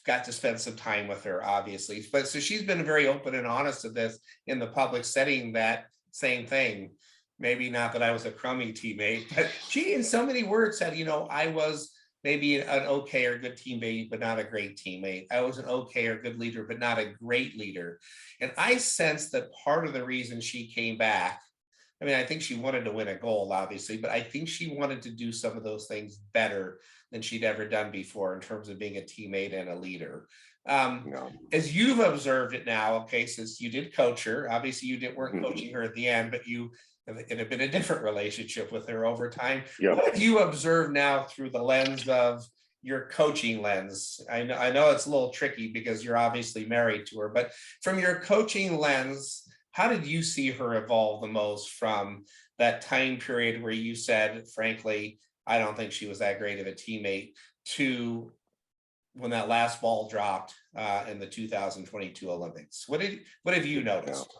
got to spend some time with her, obviously. But so she's been very open and honest with this in the public setting, that same thing. Maybe not that I was a crummy teammate, but she, in so many words, said, I was maybe an okay or good teammate, but not a great teammate. I was an okay or good leader, but not a great leader. And I sensed that part of the reason she came back, I mean, I think she wanted to win a gold, obviously, but I think she wanted to do some of those things better than she'd ever done before in terms of being a teammate and a leader. As you've observed it now, okay, since you did coach her, obviously weren't coaching her at the end, but it had been a different relationship with her over time. Yep. What have you observed now through the lens of your coaching lens? I know it's a little tricky because you're obviously married to her, but from your coaching lens, how did you see her evolve the most from that time period where you said, frankly, I don't think she was that great of a teammate, to when that last ball dropped in the 2022 Olympics? What have you noticed?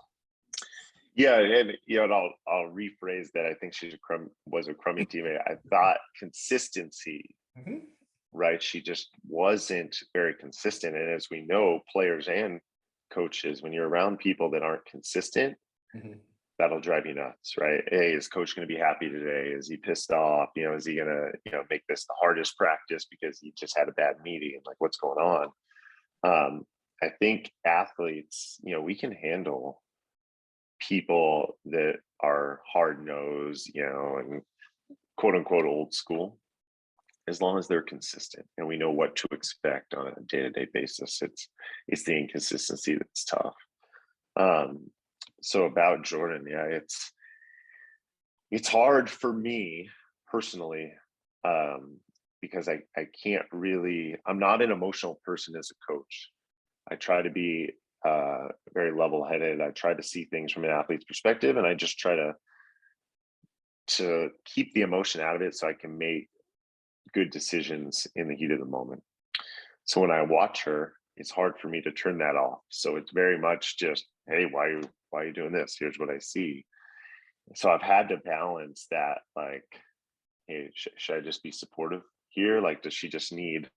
Yeah, and I'll rephrase that. I think she was a crummy teammate. I thought consistency, right? She just wasn't very consistent. And as we know, players and coaches, when you're around people that aren't consistent, that'll drive you nuts, right? Hey, is coach going to be happy today? Is he pissed off? Is he going to, make this the hardest practice because he just had a bad meeting? Like, what's going on? I think athletes, we can handle people that are hard-nosed, and quote unquote old school, as long as they're consistent and we know what to expect on a day-to-day basis. It's the inconsistency that's tough. So about Jordan, yeah, it's hard for me personally, because I can't really, I'm not an emotional person as a coach. I try to be very level-headed. I try to see things from an athlete's perspective, and I just try to keep the emotion out of it so I can make good decisions in the heat of the moment. So when I watch her, it's hard for me to turn that off. So it's very much just, hey, why are you doing this? Here's what I see. So I've had to balance that, like, hey, should I just be supportive here? Like, does she just need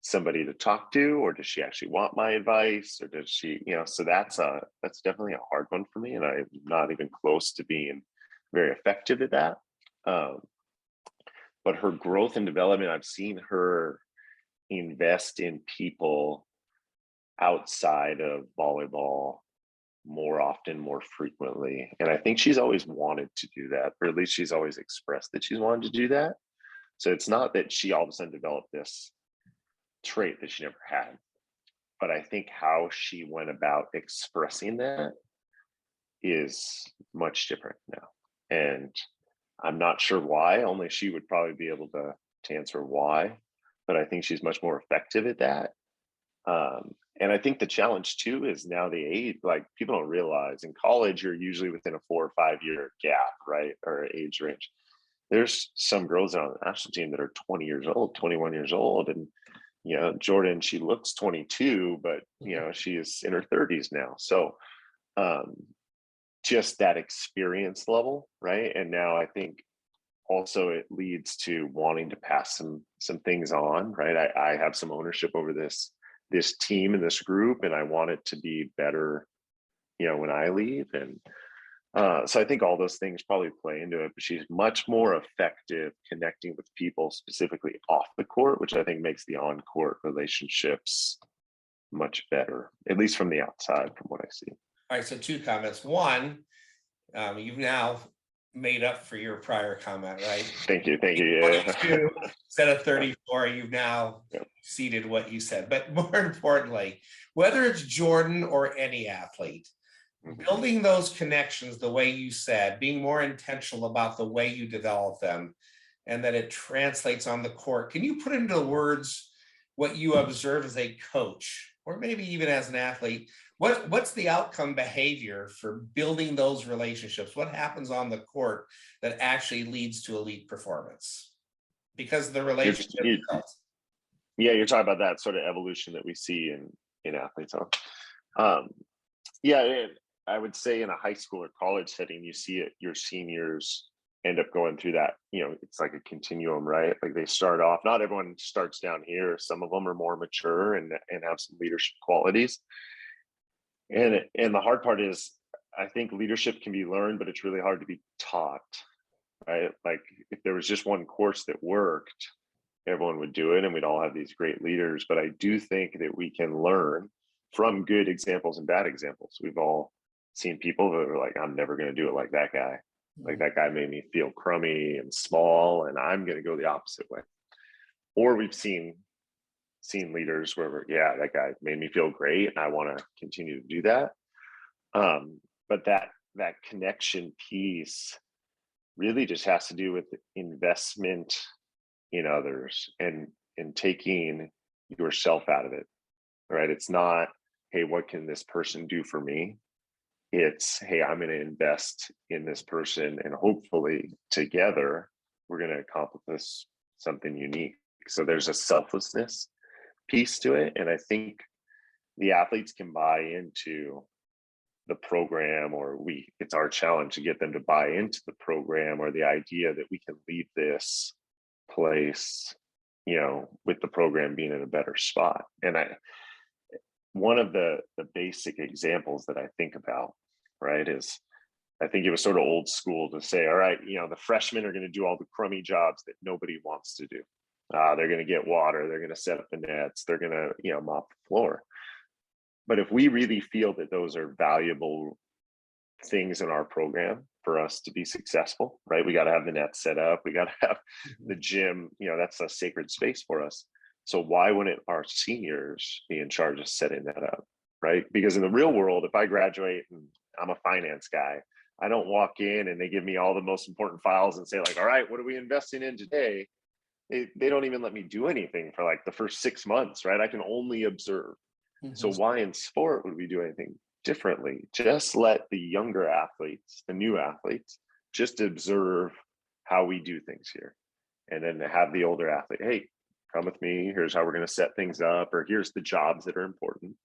somebody to talk to, or does she actually want my advice, or does she, so that's definitely a hard one for me, and I'm not even close to being very effective at that. But her growth and development, I've seen her invest in people outside of volleyball more often, more frequently. And I think she's always wanted to do that, or at least she's always expressed that she's wanted to do that. So it's not that she all of a sudden developed this trait that she never had, but I think how she went about expressing that is much different now. And I'm not sure why, only she would probably be able to answer why, but I think she's much more effective at that. And I think the challenge too is now the age, like people don't realize in college, you're usually within a 4 or 5 year gap, right? Or age range. There's some girls on the national team that are 20 years old, 21 years old. And, Jordan, she looks 22, but, she is in her 30s now. So just that experience level, right? And now I think also it leads to wanting to pass some things on, right? I have some ownership over this team and this group, and I want it to be better, when I leave. And so I think all those things probably play into it, but she's much more effective connecting with people specifically off the court, which I think makes the on-court relationships much better, at least from the outside, from what I see. All right, so 2 comments. One, you've now made up for your prior comment, right? Thank you. Yeah. 22 instead of 34, you've now exceeded what you said. But more importantly, whether it's Jordan or any athlete, building those connections the way you said, being more intentional about the way you develop them, and that it translates on the court. Can you put into words what you observe as a coach, or maybe even as an athlete? What's the outcome behavior for building those relationships? What happens on the court that actually leads to elite performance? Because the relationship. You're talking about that sort of evolution that we see in athletes. I would say in a high school or college setting, you see it, your seniors end up going through that, it's like a continuum, right? Like they start off, not everyone starts down here. Some of them are more mature and have some leadership qualities. And the hard part is, I think leadership can be learned, but it's really hard to be taught, right? Like if there was just one course that worked, everyone would do it and we'd all have these great leaders. But I do think that we can learn from good examples and bad examples. We've all seen people that are like, I'm never going to do it like that guy. Like that guy made me feel crummy and small, and I'm going to go the opposite way. Or we've seen leaders where that guy made me feel great and I want to continue to do that. But that connection piece really just has to do with investment in others and taking yourself out of it, right? It's not, hey, what can this person do for me? It's, hey, I'm going to invest in this person, and hopefully together we're going to accomplish something unique. So there's a selflessness piece to it. And I think the athletes can buy into the program, or it's our challenge to get them to buy into the program or the idea that we can leave this place, with the program being in a better spot. And one of the basic examples that I think about, right, is I think it was sort of old school to say, all right, the freshmen are going to do all the crummy jobs that nobody wants to do. They're going to get water, they're going to set up the nets, they're going to, mop the floor. But if we really feel that those are valuable things in our program for us to be successful, right? We got to have the net set up, we got to have the gym, that's a sacred space for us. So why wouldn't our seniors be in charge of setting that up, right? Because in the real world, if I graduate and I'm a finance guy, I don't walk in and they give me all the most important files and say like, all right, what are we investing in today? They don't even let me do anything for like the first 6 months, right? I can only observe. So why in sport would we do anything differently? Just let the younger athletes, the new athletes, just observe how we do things here. And then have the older athlete, hey, come with me, here's how we're going to set things up, or here's the jobs that are important.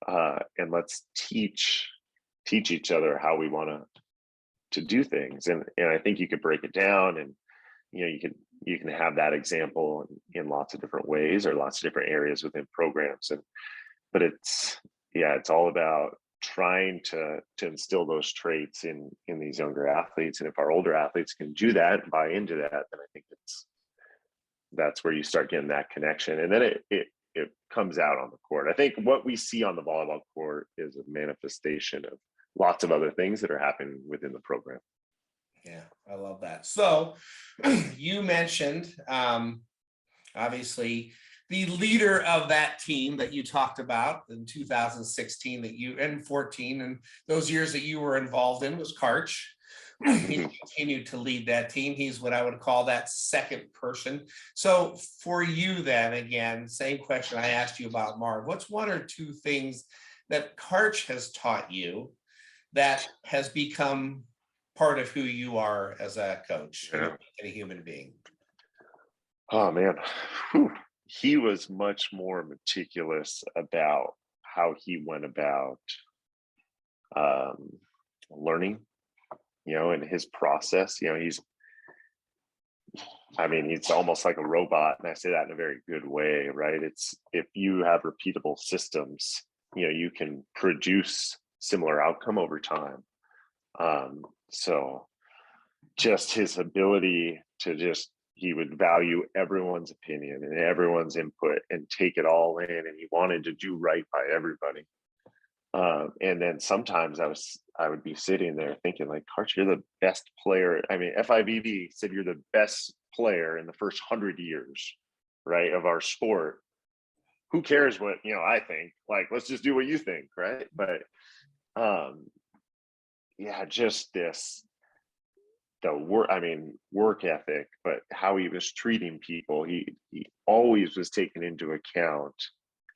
And let's teach each other how we want do things. And I think you could break it down, and you can have that example in lots of different ways or lots of different areas within programs. But it's all about trying to instill those traits in these younger athletes. And if our older athletes can do that and buy into that, then I think that's where you start getting that connection, and then it comes out on the court. I think what we see on the volleyball court is a manifestation of lots of other things that are happening within the program. Yeah, I love that. So you mentioned, obviously, the leader of that team that you talked about in 2016 and 14, and those years that you were involved in, was Karch. He continued to lead that team. He's what I would call that second person. So for you then, again, same question I asked you about Marv. What's one or two things that Karch has taught you that has become part of who you are as a coach and a human being? Oh man, whew. He was much more meticulous about how he went about learning, and his process. He's almost like a robot, and I say that in a very good way, right? It's, if you have repeatable systems, you can produce similar outcome over time. So just his ability to he would value everyone's opinion and everyone's input and take it all in, and he wanted to do right by everybody. And then sometimes I would be sitting there thinking, like, Karch, you're the best player. I mean, FIVB said you're the best player in the first 100 years, right, of our sport. Who cares what I think? Like, let's just do what you think, right? But just work ethic, but how he was treating people. He always was taking into account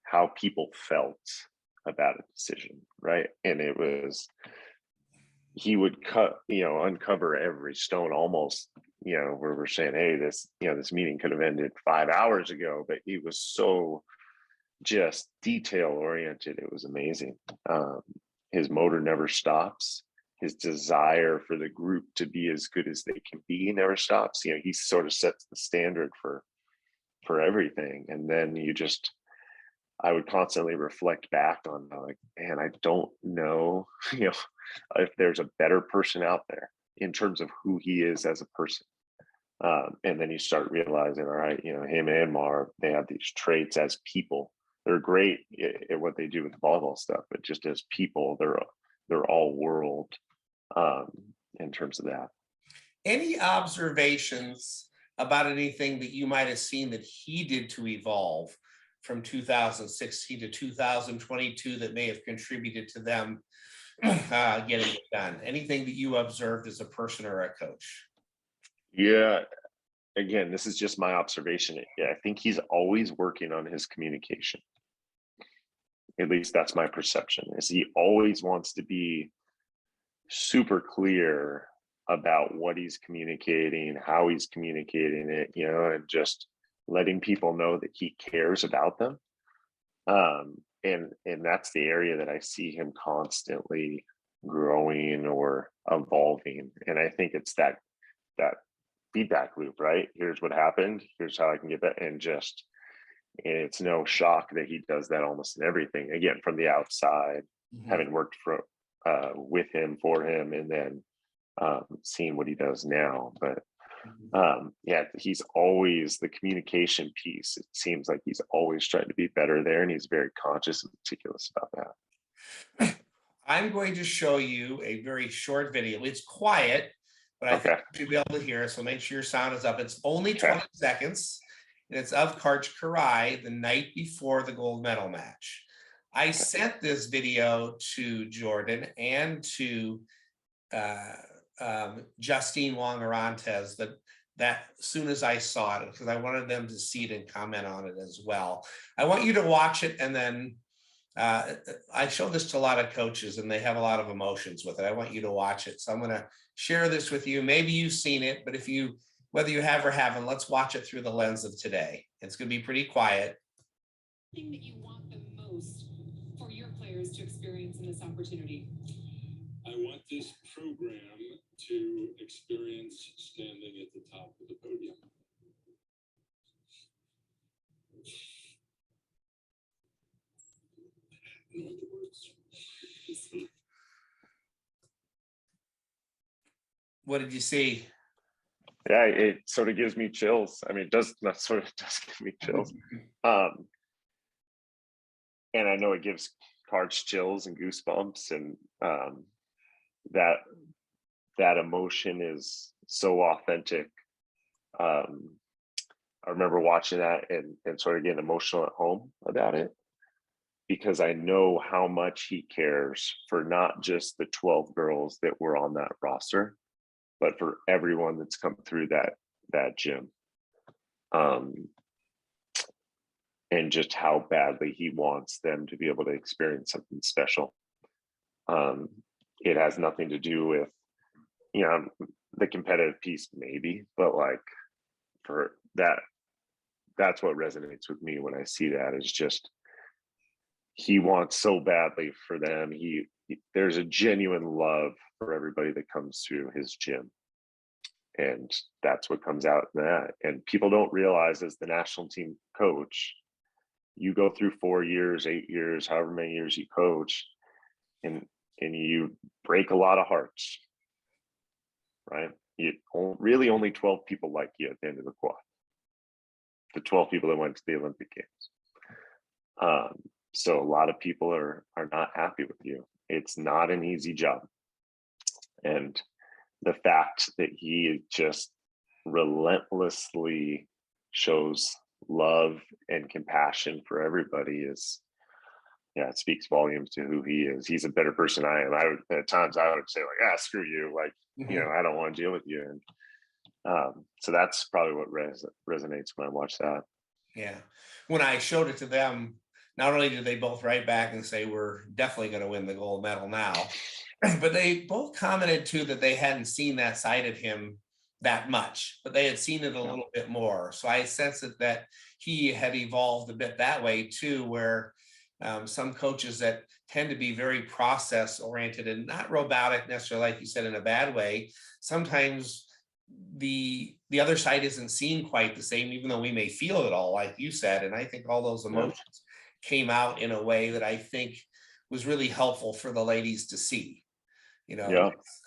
how people felt about a decision, right? And he would uncover every stone almost, where we're saying, hey, this meeting could have ended 5 hours ago, but he was so just detail oriented. It was amazing. His motor never stops. His desire for the group to be as good as they can be never stops. He sort of sets the standard for everything. And then I would constantly reflect back on, like, man, I don't know, if there's a better person out there in terms of who he is as a person. And then you start realizing, all right, him and Marv, they have these traits as people. They're great at what they do with the volleyball stuff, but just as people, they're all world in terms of that. Any observations about anything that you might have seen that he did to evolve from 2016 to 2022 that may have contributed to them getting it done? Anything that you observed as a person or a coach? Yeah, again, this is just my observation. I think he's always working on his communication. At least that's my perception, is he always wants to be super clear about what he's communicating, how he's communicating it, and just letting people know that he cares about them. And that's the area that I see him constantly growing or evolving. And I think it's that feedback loop, right? Here's what happened, here's how I can get that. And it's no shock that he does that almost in everything, again, from the outside, having worked with him, for him, and then seeing what he does now. But he's always, the communication piece, it seems like he's always trying to be better there, and he's very conscious and meticulous about that. I'm going to show you a very short video. It's quiet, but I think you'll be able to hear it, so make sure your sound is up. It's only 20 seconds, and it's of Karch Kiraly the night before the gold medal match. I sent this video to Jordan and to Justine Wong-Arantes that as soon as I saw it, because I wanted them to see it and comment on it as well. I want you to watch it, and then I show this to a lot of coaches and they have a lot of emotions with it. I want you to watch it. So I'm going to share this with you. Maybe you've seen it, but whether you have or haven't, let's watch it through the lens of today. It's going to be pretty quiet. Thing that you want the most for your players to experience in this opportunity? I want this program to experience standing at the top of the podium. No other words. What did you see? Yeah, it sort of gives me chills. I mean, it does not sort of does give me chills. And I know it gives Karch chills and goosebumps, and that emotion is so authentic. I remember watching that and sort of getting emotional at home about it, because I know how much he cares for not just the 12 girls that were on that roster, but for everyone that's come through that gym. And just how badly he wants them to be able to experience something special. It has nothing to do with, the competitive piece maybe, but like for that's what resonates with me when I see that, is just he wants so badly for them. There's a genuine love for everybody that comes through his gym. And that's what comes out in that. And people don't realize, as the national team coach, you go through 4 years, 8 years, however many years you coach, and you break a lot of hearts, right? Really only 12 people like you at the end of the quad. The 12 people that went to the Olympic Games. So a lot of people are not happy with you. It's not an easy job. And the fact that he just relentlessly shows love and compassion for everybody it speaks volumes to who he is. He's a better person I am. At times I would say like, screw you, like, I don't want to deal with you. And so that's probably what resonates when I watch that. Yeah. When I showed it to them, not only did they both write back and say, we're definitely going to win the gold medal now, but they both commented too that they hadn't seen that side of him that much, but they had seen it a little bit more. So I sense that he had evolved a bit that way too, where some coaches that tend to be very process oriented and not robotic necessarily, like you said, in a bad way, sometimes the other side isn't seen quite the same, even though we may feel it all, like you said. And I think all those emotions came out in a way that I think was really helpful for the ladies to see.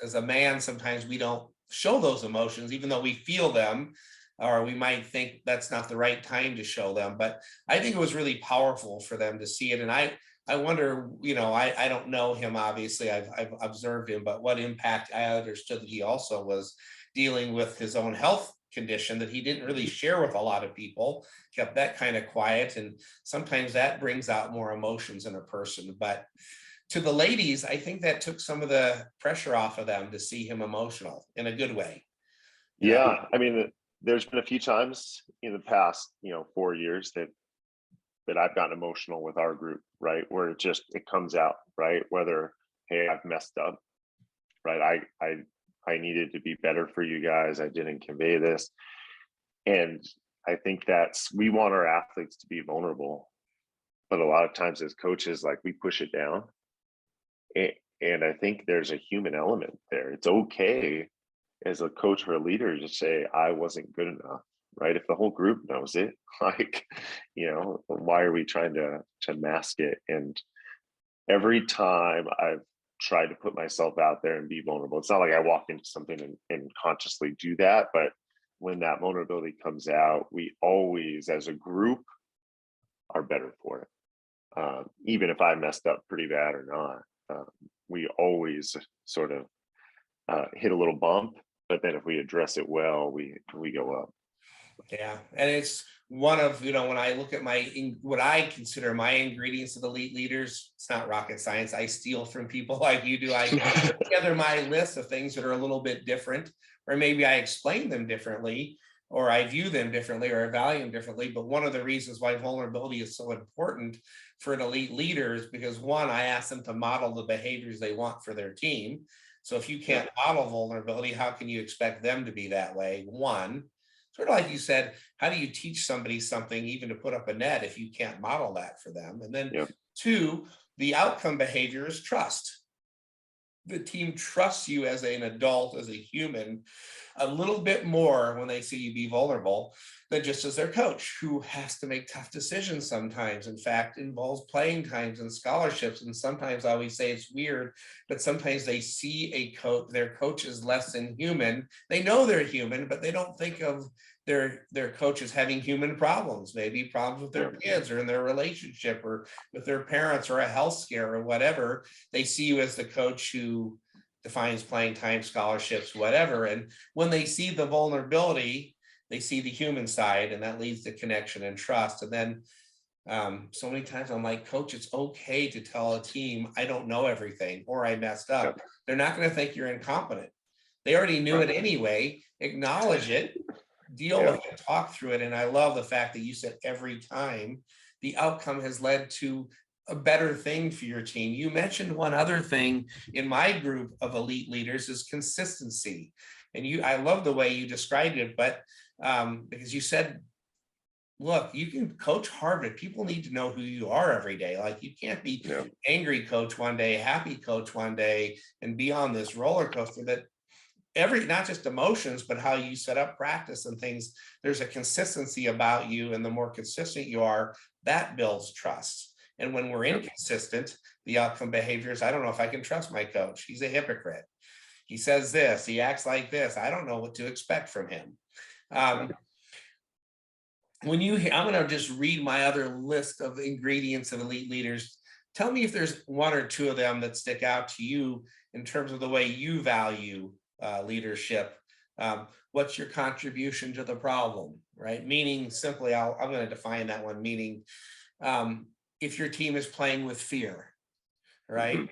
As a man, sometimes we don't show those emotions, even though we feel them, or we might think that's not the right time to show them. But I think it was really powerful for them to see it. And I wonder, I don't know him, obviously, I've observed him, but what impact. I understood that he also was dealing with his own health condition that he didn't really share with a lot of people, kept that kind of quiet. And sometimes that brings out more emotions in a person. But to the ladies, I think that took some of the pressure off of them to see him emotional in a good way. Yeah. I mean, there's been a few times in the past, 4 years that I've gotten emotional with our group, right? Where it comes out, right? Whether, hey, I've messed up, right? I needed to be better for you guys. I didn't convey this. And I think we want our athletes to be vulnerable, but a lot of times as coaches, like, we push it down. And I think there's a human element there. It's okay as a coach or a leader to say, I wasn't good enough, right? If the whole group knows it, like, why are we trying to mask it? And every time I've tried to put myself out there and be vulnerable, it's not like I walk into something and consciously do that, but when that vulnerability comes out, we always, as a group, are better for it. Even if I messed up pretty bad or not, we always sort of hit a little bump, but then if we address it well, we go up. Yeah. And it's one of, when I look at what I consider my ingredients of elite leaders, it's not rocket science. I steal from people like you do. I put together my list of things that are a little bit different, or maybe I explain them differently, or I view them differently, or I value them differently. But one of the reasons why vulnerability is so important for an elite leader is because, one, I ask them to model the behaviors they want for their team. So if you can't model vulnerability, how can you expect them to be that way? One, sort of like you said, how do you teach somebody something, even to put up a net, if you can't model that for them? And then two, the outcome behavior is trust. the team trusts you as an adult, as a human, a little bit more when they see you be vulnerable than just as their coach, who has to make tough decisions sometimes. In fact, involves playing times and scholarships. And sometimes I always say it's weird, but sometimes they see their coach is less than human. They know they're human, but they don't think of their coaches having human problems, maybe problems with their kids or in their relationship or with their parents or a health scare or whatever. They see you as the coach who defines playing time, scholarships, whatever. And when they see the vulnerability, they see the human side, and that leads to connection and trust. And then so many times I'm like, coach, it's okay to tell a team, I don't know everything, or I messed up. Yep. They're not going to think you're incompetent. They already knew it anyway. Acknowledge it, deal with it, talk through it. And I love the fact that you said every time the outcome has led to a better thing for your team. You mentioned one other thing in my group of elite leaders is consistency. And I love the way you described it, but because you said, look, you can coach hard, but people need to know who you are every day. Like, you can't be angry coach one day, happy coach one day, and be on this roller coaster that not just emotions, but how you set up practice and things. There's a consistency about you, and the more consistent you are, that builds trust. And when we're inconsistent, the outcome behaviors, I don't know if I can trust my coach. He's a hypocrite. He says this, he acts like this. I don't know what to expect from him. I'm going to just read my other list of ingredients of elite leaders. Tell me if there's one or two of them that stick out to you in terms of the way you value leadership. What's your contribution to the problem, right? Meaning, simply, I'm going to define that one, meaning if your team is playing with fear, right?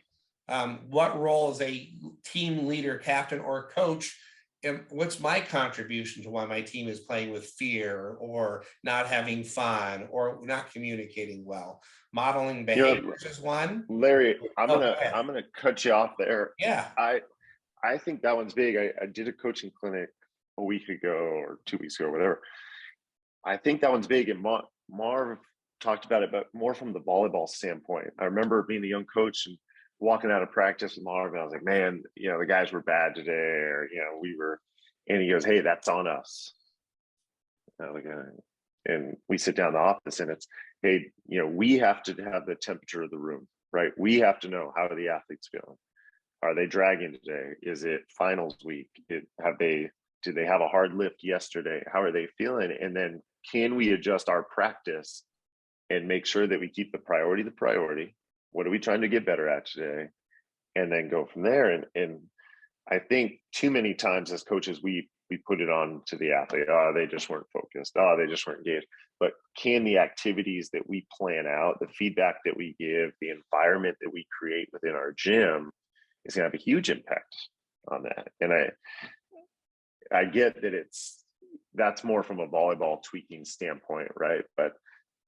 What role as a team leader, captain, or coach, and what's my contribution to why my team is playing with fear or not having fun or not communicating well? Modeling behaviors is one. Larry, I'm gonna cut you off there. Yeah. I think that one's big. I did a coaching clinic a week ago or 2 weeks ago, or whatever. I think that one's big. And Marv talked about it, but more from the volleyball standpoint. I remember being a young coach and walking out of practice with Marv, and I was like, man, the guys were bad today, or, we were, and he goes, hey, that's on us. And we sit down in the office, and it's, hey, we have to have the temperature of the room, right? We have to know, how are the athletes feeling? Are they dragging today? Is it finals week? Did they have a hard lift yesterday? How are they feeling? And then can we adjust our practice and make sure that we keep the priority? What are we trying to get better at today? And then go from there. And I think too many times as coaches, we put it on to the athlete. Oh, they just weren't focused. Oh, they just weren't engaged. But can the activities that we plan out, the feedback that we give, the environment that we create within our gym is going to have a huge impact on that. And I get that that's more from a volleyball tweaking standpoint, right? But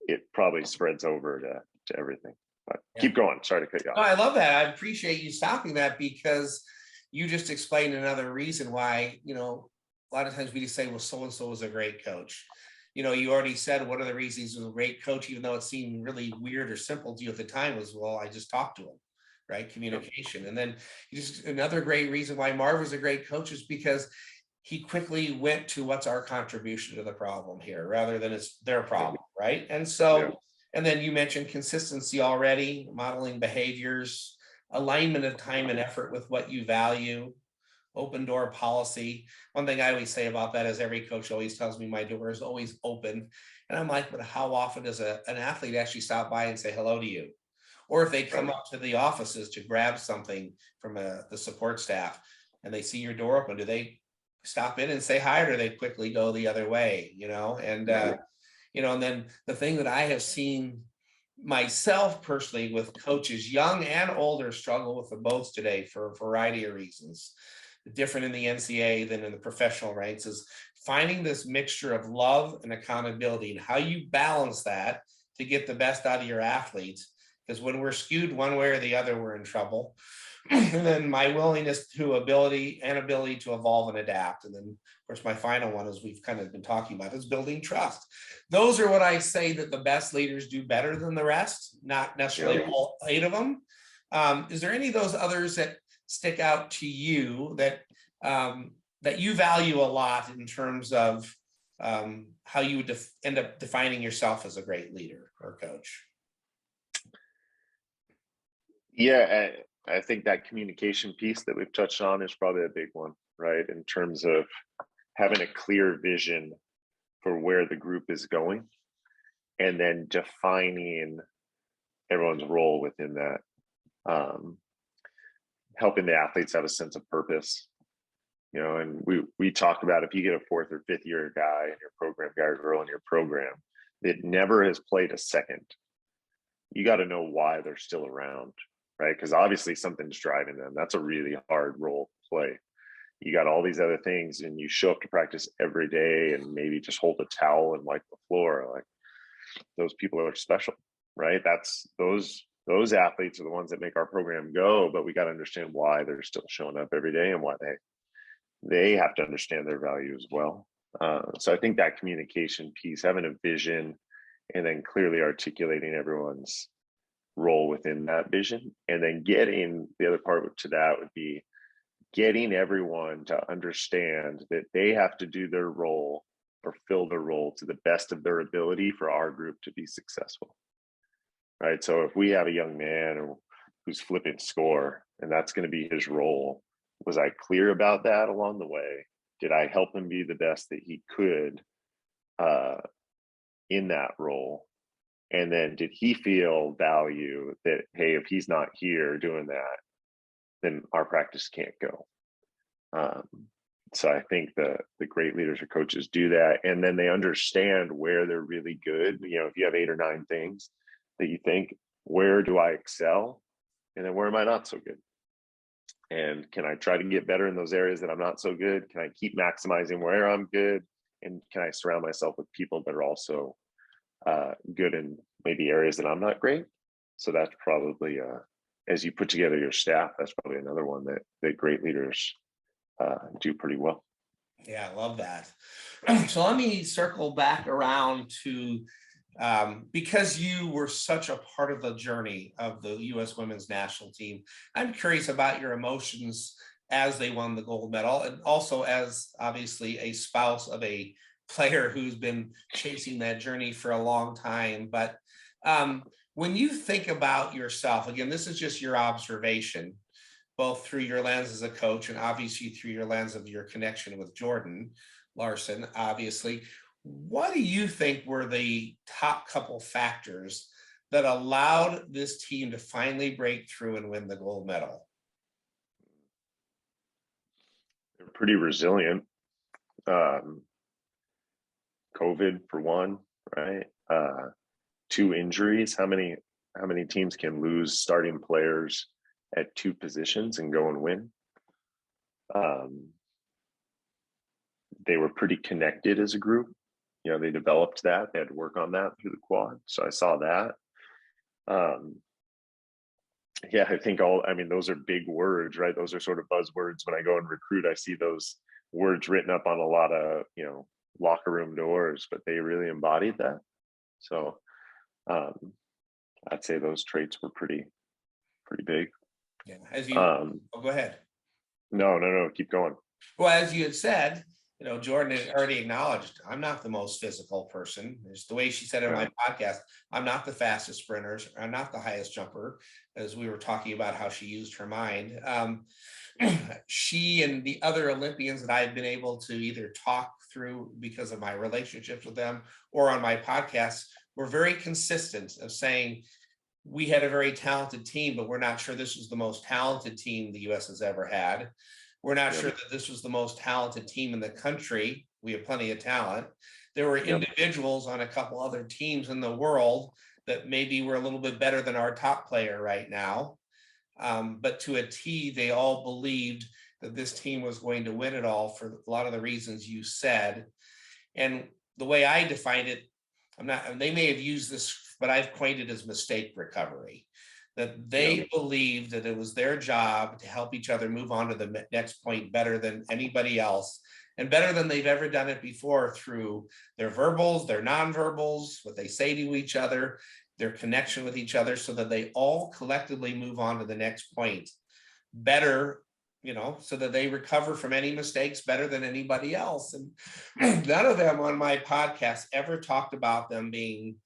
it probably spreads over to everything. But keep going. Sorry to cut you off. No, I love that. I appreciate you stopping that, because you just explained another reason why, a lot of times we just say, well, so-and-so was a great coach. You already said one of the reasons he was a great coach, even though it seemed really weird or simple to you at the time, was, well, I just talked to him, right? Communication. And then just another great reason why Marv was a great coach is because he quickly went to what's our contribution to the problem here, rather than it's their problem, right? And so, and then you mentioned consistency already, modeling behaviors, alignment of time and effort with what you value, open door policy. One thing I always say about that is every coach always tells me my door is always open. And I'm like, but how often does an athlete actually stop by and say hello to you? Or if they come up to the offices to grab something from the support staff and they see your door open, do they stop in and say hi, or do they quickly go the other way? And then the thing that I have seen myself personally with coaches, young and older, struggle with the most today for a variety of reasons, different in the NCAA than in the professional ranks, is finding this mixture of love and accountability, and how you balance that to get the best out of your athletes. Because when we're skewed one way or the other, we're in trouble. And then my willingness to ability to evolve and adapt. And then, of course, my final one, as we've kind of been talking about, is building trust. Those are what I say that the best leaders do better than the rest, not necessarily all 8 of them. Is there any of those others that stick out to you that that you value a lot in terms of how you would end up defining yourself as a great leader or coach? Yeah, I think that communication piece that we've touched on is probably a big one, right? In terms of having a clear vision for where the group is going, and then defining everyone's role within that. Helping the athletes have a sense of purpose, and we talked about, if you get a 4th or 5th year guy in your program, guy or girl in your program that never has played a second, you got to know why they're still around, right? Because obviously something's driving them. That's a really hard role to play. You got all these other things, and you show up to practice every day and maybe just hold a towel and wipe the floor. Like, those people are special, right? That's those athletes are the ones that make our program go, but we got to understand why they're still showing up every day, and why they have to understand their value as well. So I think that communication piece, having a vision and then clearly articulating everyone's role within that vision, and then getting the other part to that would be getting everyone to understand that they have to do their role or fill their role to the best of their ability for our group to be successful, right? So if we have a young man who's flipping score and that's going to be his role, was I clear about that along the way? Did I help him be the best that he could in that role? And then did he feel value that, hey, if he's not here doing that, then our practice can't go. So I think the great leaders or coaches do that, and then they understand where they're really good. If you have 8 or 9 things that you think, where do I excel, and then where am I not so good, and can I try to get better in those areas that I'm not so good? Can I keep maximizing where I'm good, and can I surround myself with people that are also good in maybe areas that I'm not great? So that's probably as you put together your staff, that's probably another one that great leaders do pretty well. Yeah, I love that. So let me circle back around to, because you were such a part of the journey of the U.S. women's national team, I'm curious about your emotions as they won the gold medal, and also as obviously a spouse of a player who's been chasing that journey for a long time. But when you think about yourself, again, this is just your observation, both through your lens as a coach and obviously through your lens of your connection with Jordan Larson, obviously, what do you think were the top couple factors that allowed this team to finally break through and win the gold medal? They're pretty resilient. COVID for one, right? 2 injuries. How many teams can lose starting players at 2 positions and go and win? They were pretty connected as a group. They developed that. They had to work on that through the quad. So I saw that. Yeah, I think those are big words, right? Those are sort of buzzwords. When I go and recruit, I see those words written up on a lot of, locker room doors, but they really embodied that. So I'd say those traits were pretty big. Yeah, as you go ahead. No, keep going. Well, as you had said, Jordan had already acknowledged, I'm not the most physical person. It's the way she said it on my podcast. I'm not the fastest sprinter. I'm not the highest jumper, as we were talking about how she used her mind. She and the other Olympians that I've been able to either talk through because of my relationships with them or on my podcast were very consistent of saying, we had a very talented team, but we're not sure this was the most talented team the U.S. has ever had. We're not sure that this was the most talented team in the country. We have plenty of talent. There were individuals on a couple other teams in the world that maybe were a little bit better than our top player right now. But to a T, they all believed that this team was going to win it all for a lot of the reasons you said. And the way I defined it, they may have used this, but I've coined it as mistake recovery. That they believed that it was their job to help each other move on to the next point better than anybody else, and better than they've ever done it before, through their verbals, their nonverbals, what they say to each other, their connection with each other, so that they all collectively move on to the next point better, so that they recover from any mistakes better than anybody else. And none of them on my podcast ever talked about them being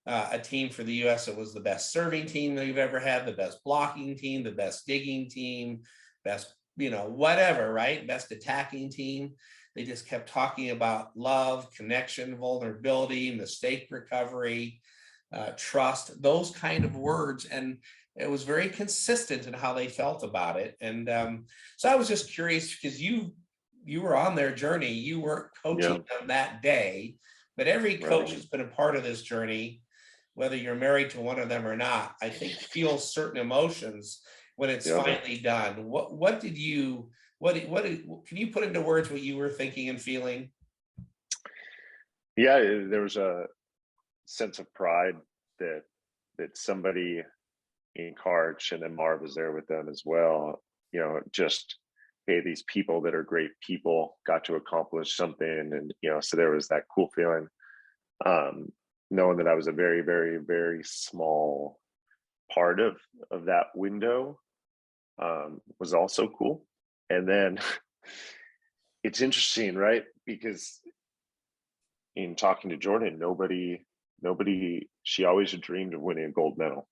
a team for the U.S. It was the best serving team that you've ever had, the best blocking team, the best digging team, best, whatever, right? Best attacking team. They just kept talking about love, connection, vulnerability, mistake recovery, trust, those kind of words. And it was very consistent in how they felt about it. And so I was just curious, because you were on their journey. You weren't coaching them that day, but every coach has been a part of this journey, whether you're married to one of them or not. I think feels certain emotions when it's finally done. Can you put into words what you were thinking and feeling? Yeah, there was a sense of pride that somebody in Karch, and then Marv was there with them as well. Just, hey, these people that are great people got to accomplish something, and so there was that cool feeling. Knowing that I was a very, very, very small part of that window was also cool. And then it's interesting, right? Because in talking to Jordan, nobody, she always dreamed of winning a gold medal.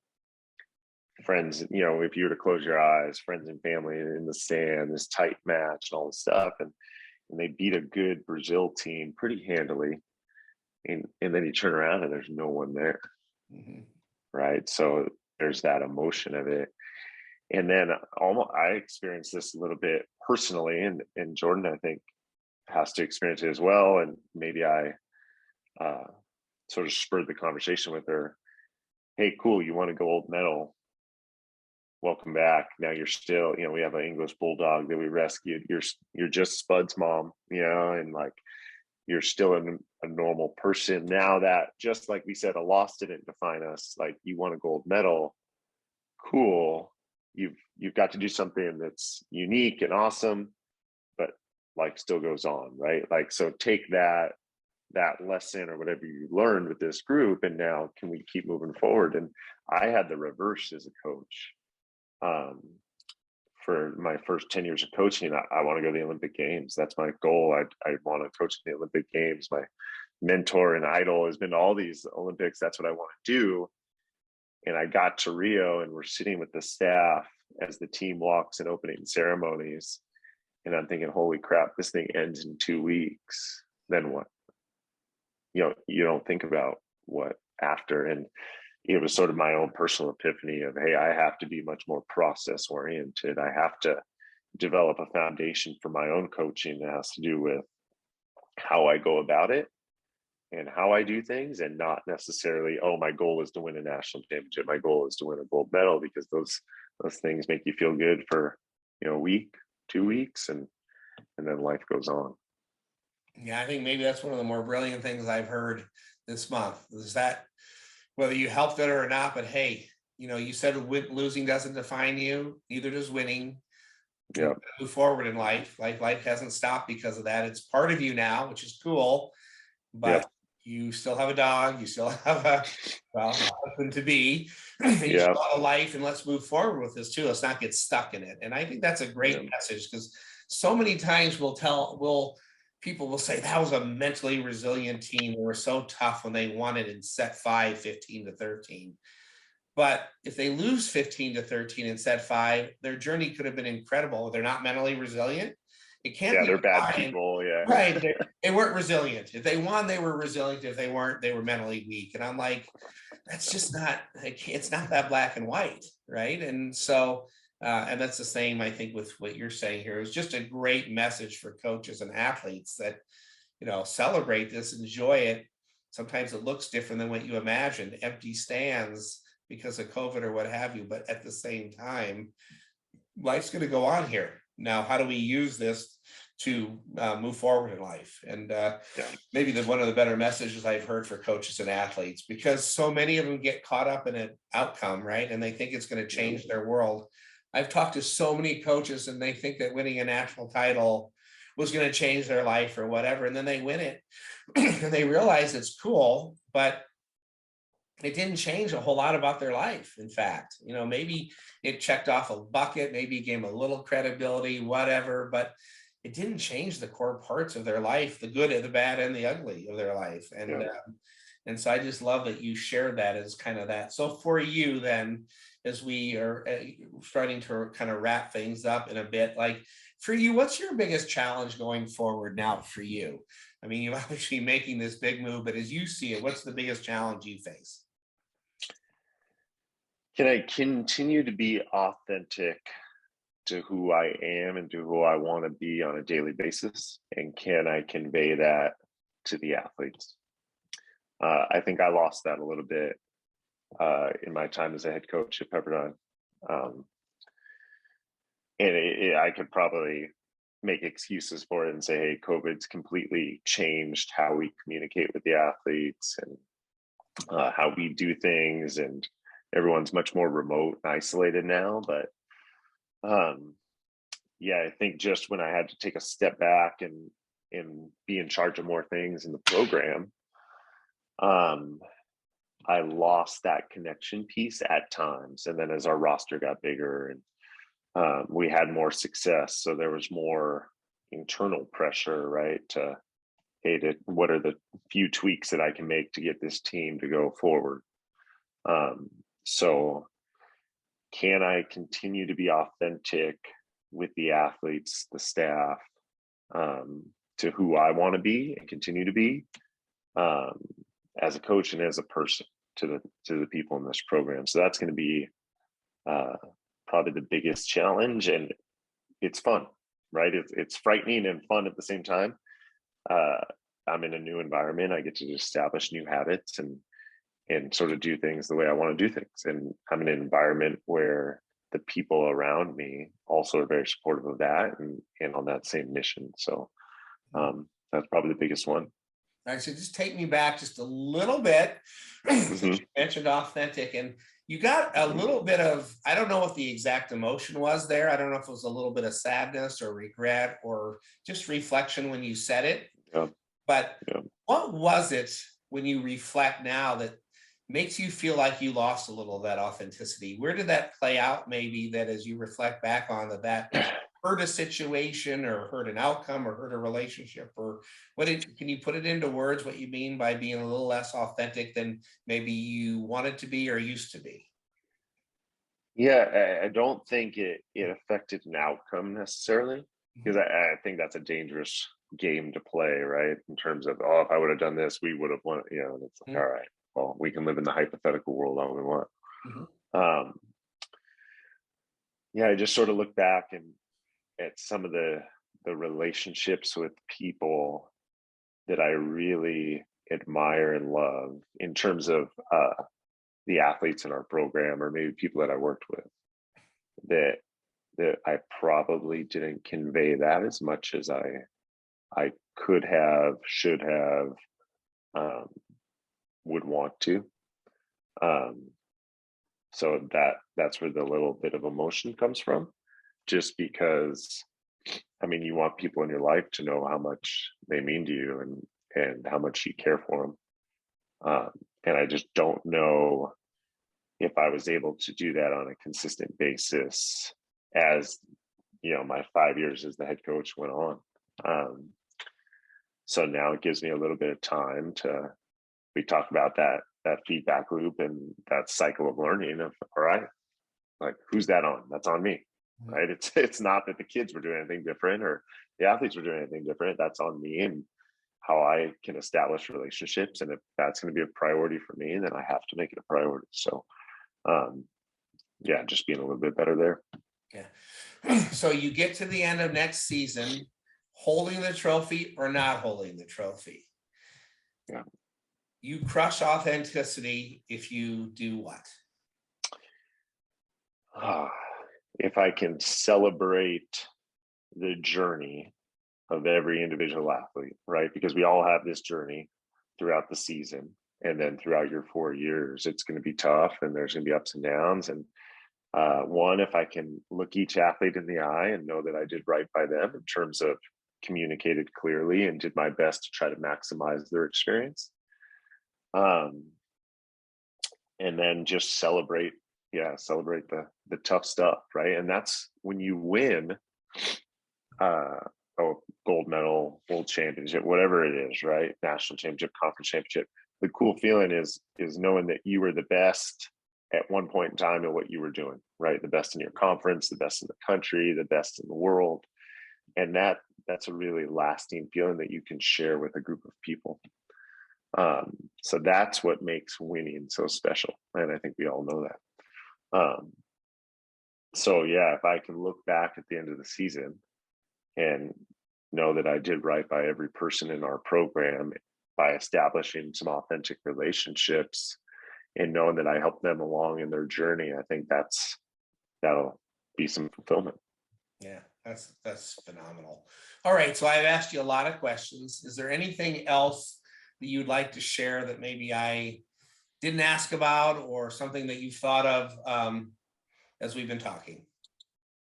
Friends, if you were to close your eyes, friends and family in the stand, this tight match and all this stuff. And they beat a good Brazil team pretty handily. And then you turn around and there's no one there. Right. So there's that emotion of it. And then I experienced this a little bit personally, and Jordan, I think, has to experience it as well. And maybe I sort of spurred the conversation with her. Hey, cool, you won a gold medal. Welcome back. Now you're still, we have an English bulldog that we rescued. You're just Spud's mom, and like, you're still a normal person now. That, just like we said, a loss didn't define us. Like, you won a gold medal. Cool. You've got to do something that's unique and awesome, but life still goes on, right? Like, so take that lesson or whatever you learned with this group, and now can we keep moving forward? And I had the reverse as a coach. For my first 10 years of coaching, I want to go to the Olympic Games. That's my goal. I want to coach in the Olympic Games. My mentor and idol has been to all these Olympics. That's what I want to do. And I got to Rio, and we're sitting with the staff as the team walks in opening ceremonies. And I'm thinking, holy crap, this thing ends in 2 weeks. Then what? You don't think about what after. And it was sort of my own personal epiphany of, hey, I have to be much more process oriented. I have to develop a foundation for my own coaching that has to do with how I go about it and how I do things, and not necessarily, oh, my goal is to win a national championship. My goal is to win a gold medal, because those things make you feel good for, a week, 2 weeks, and then life goes on. Yeah, I think maybe that's one of the more brilliant things I've heard this month, is that whether you helped it or not, but hey, you said losing doesn't define you, neither does winning. Yeah. Move forward in life. Life hasn't stopped because of that. It's part of you now, which is cool. But you still have a dog, you still have a husband to be, you still have a life, and let's move forward with this too. Let's not get stuck in it. And I think that's a great message, because so many times people will say that was a mentally resilient team. They were so tough when they won it in set 5, 15-13. But if they lose 15-13 in set 5, their journey could have been incredible. They're not mentally resilient. It can't be. They're bad people. Yeah. Right. They weren't resilient. If they won, they were resilient. If they weren't, they were mentally weak. And I'm like, that's just not, it's not that black and white. Right. And so, and that's the same, I think, with what you're saying here. It's just a great message for coaches and athletes that, celebrate this, enjoy it. Sometimes it looks different than what you imagined, empty stands because of COVID or what have you. But at the same time, life's going to go on here. Now, how do we use this to move forward in life? And maybe one of the better messages I've heard for coaches and athletes, because so many of them get caught up in an outcome, right? And they think it's going to change their world. I've talked to so many coaches, and they think that winning a national title was going to change their life or whatever. And then they win it and they realize it's cool, but it didn't change a whole lot about their life. In fact, maybe it checked off a bucket, maybe it gave them a little credibility, whatever, but it didn't change the core parts of their life, the good, the bad, and the ugly of their life. And so I just love that you shared that as kind of that. So for you then, as we are starting to kind of wrap things up in a bit, like for you, what's your biggest challenge going forward now for you? I mean, you're obviously making this big move, but as you see it, what's the biggest challenge you face? Can I continue to be authentic to who I am and to who I want to be on a daily basis? And can I convey that to the athletes? I think I lost that a little bit in my time as a head coach at Pepperdine. And I could probably make excuses for it and say, hey, COVID's completely changed how we communicate with the athletes and how we do things. And everyone's much more remote and isolated now. But I think just when I had to take a step back and be in charge of more things in the program, I lost that connection piece at times. And then as our roster got bigger and we had more success, so there was more internal pressure, right? What are the few tweaks that I can make to get this team to go forward? So can I continue to be authentic with the athletes, the staff, to who I want to be and continue to be as a coach and as a person to the people in this program? So that's going to be probably the biggest challenge, and it's fun, right? It's frightening and fun at the same time. I'm in a new environment. I get to establish new habits and sort of do things the way I want to do things. And I'm in an environment where the people around me also are very supportive of that and on that same mission. So that's probably the biggest one. All right, so just take me back just a little bit. You mentioned authentic, and you got a little bit of, I don't know what the exact emotion was there. I don't know if it was a little bit of sadness or regret or just reflection when you said it. Yeah. But what was it when you reflect now that makes you feel like you lost a little of that authenticity? Where did that play out, maybe, that as you reflect back on that hurt a situation or hurt an outcome or hurt a relationship? Or can you put it into words what you mean by being a little less authentic than maybe you wanted to be or used to be? Yeah, I don't think it affected an outcome necessarily, because I think that's a dangerous game to play, right? In terms of, if I would have done this, we would have won, and it's like, all right, well, we can live in the hypothetical world all we want. I just sort of look back and at some of the relationships with people that I really admire and love in terms of the athletes in our program, or maybe people that I worked with, that I probably didn't convey that as much as I could have, should have, would want to. So that's where the little bit of emotion comes from, just because, I mean, you want people in your life to know how much they mean to you and how much you care for them. And I just don't know if I was able to do that on a consistent basis as, my 5 years as the head coach went on. So now it gives me a little bit of time we talk about that feedback loop and that cycle of learning of, all right, like, who's that on? That's on me, right? It's not that the kids were doing anything different or the athletes were doing anything different. That's on me and how I can establish relationships. And if that's going to be a priority for me, then I have to make it a priority. So, just being a little bit better there. Yeah. So you get to the end of next season, holding the trophy or not holding the trophy. Yeah. You crush authenticity if you do what? If I can celebrate the journey of every individual athlete, right? Because we all have this journey throughout the season. And then throughout your 4 years, it's going to be tough and there's going to be ups and downs. And if I can look each athlete in the eye and know that I did right by them in terms of communicated clearly and did my best to try to maximize their experience. and then just celebrate the tough stuff, right? And that's when you win gold medal, world championship, whatever it is, right? National championship, conference championship. The cool feeling is knowing that you were the best at one point in time at what you were doing, right? The best in your conference, the best in the country, the best in the world. And that's a really lasting feeling that you can share with a group of people. So that's what makes winning so special. And I think we all know that. So yeah, if I can look back at the end of the season and know that I did right by every person in our program by establishing some authentic relationships and knowing that I helped them along in their journey, I think that'll be some fulfillment. Yeah, that's phenomenal. All right, so I've asked you a lot of questions. Is there anything else that you'd like to share that maybe I didn't ask about, or something that you've thought of as we've been talking?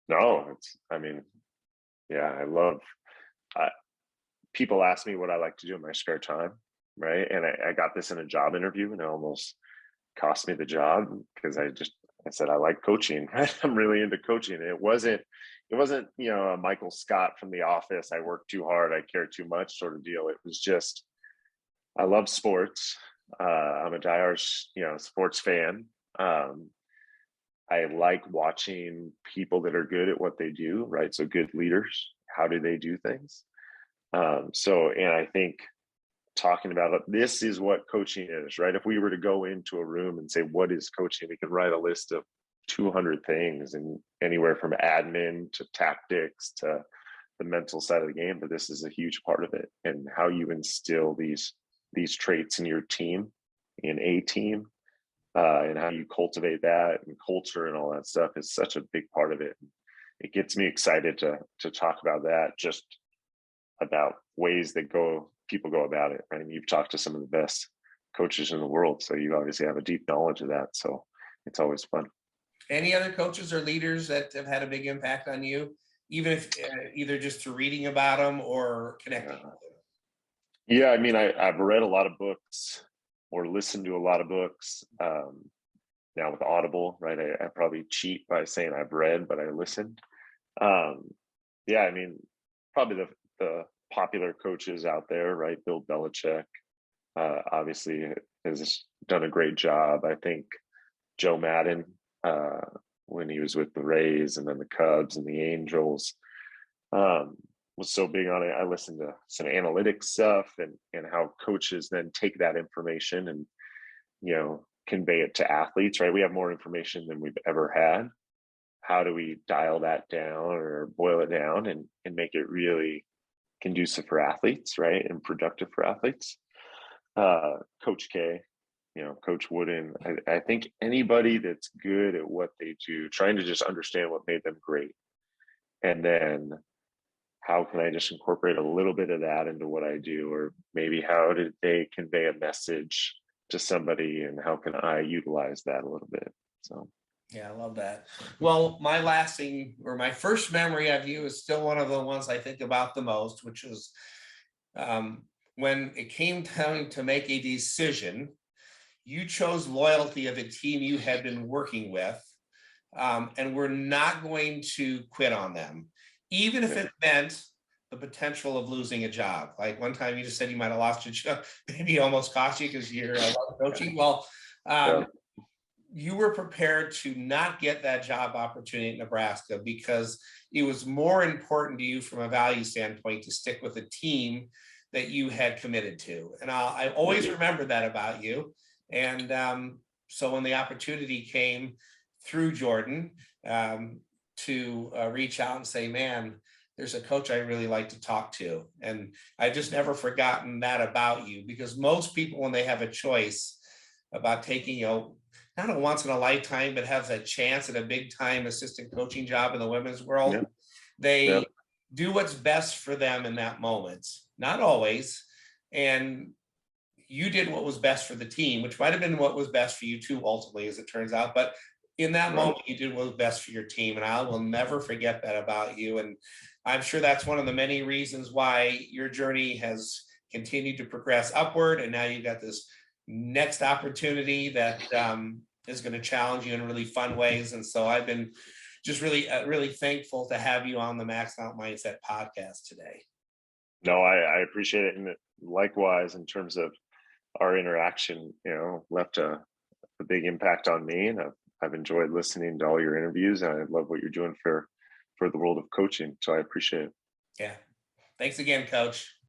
No, I love people ask me what I like to do in my spare time, right? And I got this in a job interview, and it almost cost me the job because I said I like coaching, right? I'm really into coaching. It wasn't a Michael Scott from The Office, I work too hard, I care too much sort of deal. It was just, I love sports. I'm a diehard sports fan. I like watching people that are good at what they do, right? So good leaders, how do they do things? And I think talking about this is what coaching is, right? If we were to go into a room and say, what is coaching? We could write a list of 200 things, and anywhere from admin to tactics to the mental side of the game. But this is a huge part of it, and how you instill these traits in your team, in a team, and how you cultivate that, and culture and all that stuff is such a big part of it. It gets me excited to talk about that, just about ways that people go about it. Right? You've talked to some of the best coaches in the world, so you obviously have a deep knowledge of that. So it's always fun. Any other coaches or leaders that have had a big impact on you, even if either just through reading about them or connecting with them? Yeah, I've read a lot of books or listened to a lot of books. Now with Audible, right? I probably cheat by saying I've read, but I listened. Probably the popular coaches out there, right? Bill Belichick, obviously has done a great job. I think Joe Madden, when he was with the Rays and then the Cubs and the Angels, was so big on it. I listened to some analytics stuff and how coaches then take that information and, convey it to athletes, right? We have more information than we've ever had. How do we dial that down or boil it down and make it really conducive for athletes, right? And productive for athletes? Coach K, Coach Wooden. I think anybody that's good at what they do, trying to just understand what made them great. And then how can I just incorporate a little bit of that into what I do? Or maybe how did they convey a message to somebody, and how can I utilize that a little bit? So yeah, I love that. Well, my first memory of you is still one of the ones I think about the most, which is when it came time to make a decision, you chose loyalty of a team you had been working with, and were not going to quit on them, even if it meant the potential of losing a job. Like one time you just said you might have lost your job, maybe almost cost you because you're coaching. Well, you were prepared to not get that job opportunity in Nebraska because it was more important to you from a value standpoint to stick with a team that you had committed to. And I always remember that about you. And so when the opportunity came through Jordan to reach out and say, man, there's a coach I really like to talk to. And I've just never forgotten that about you, because most people, when they have a choice about taking, not a once in a lifetime, but have that chance at a big time assistant coaching job in the women's world, they do what's best for them in that moment. Not always. And you did what was best for the team, which might have been what was best for you too, ultimately, as it turns out. But in that moment, you did what was best for your team. And I will never forget that about you. And I'm sure that's one of the many reasons why your journey has continued to progress upward. And now you've got this next opportunity that is going to challenge you in really fun ways. And so I've been just really thankful to have you on the Max Out Mindset podcast today. No, I appreciate it. And likewise, in terms of our interaction, left a big impact on me. And I've enjoyed listening to all your interviews, and I love what you're doing for the world of coaching. So I appreciate it. Yeah. Thanks again, Coach.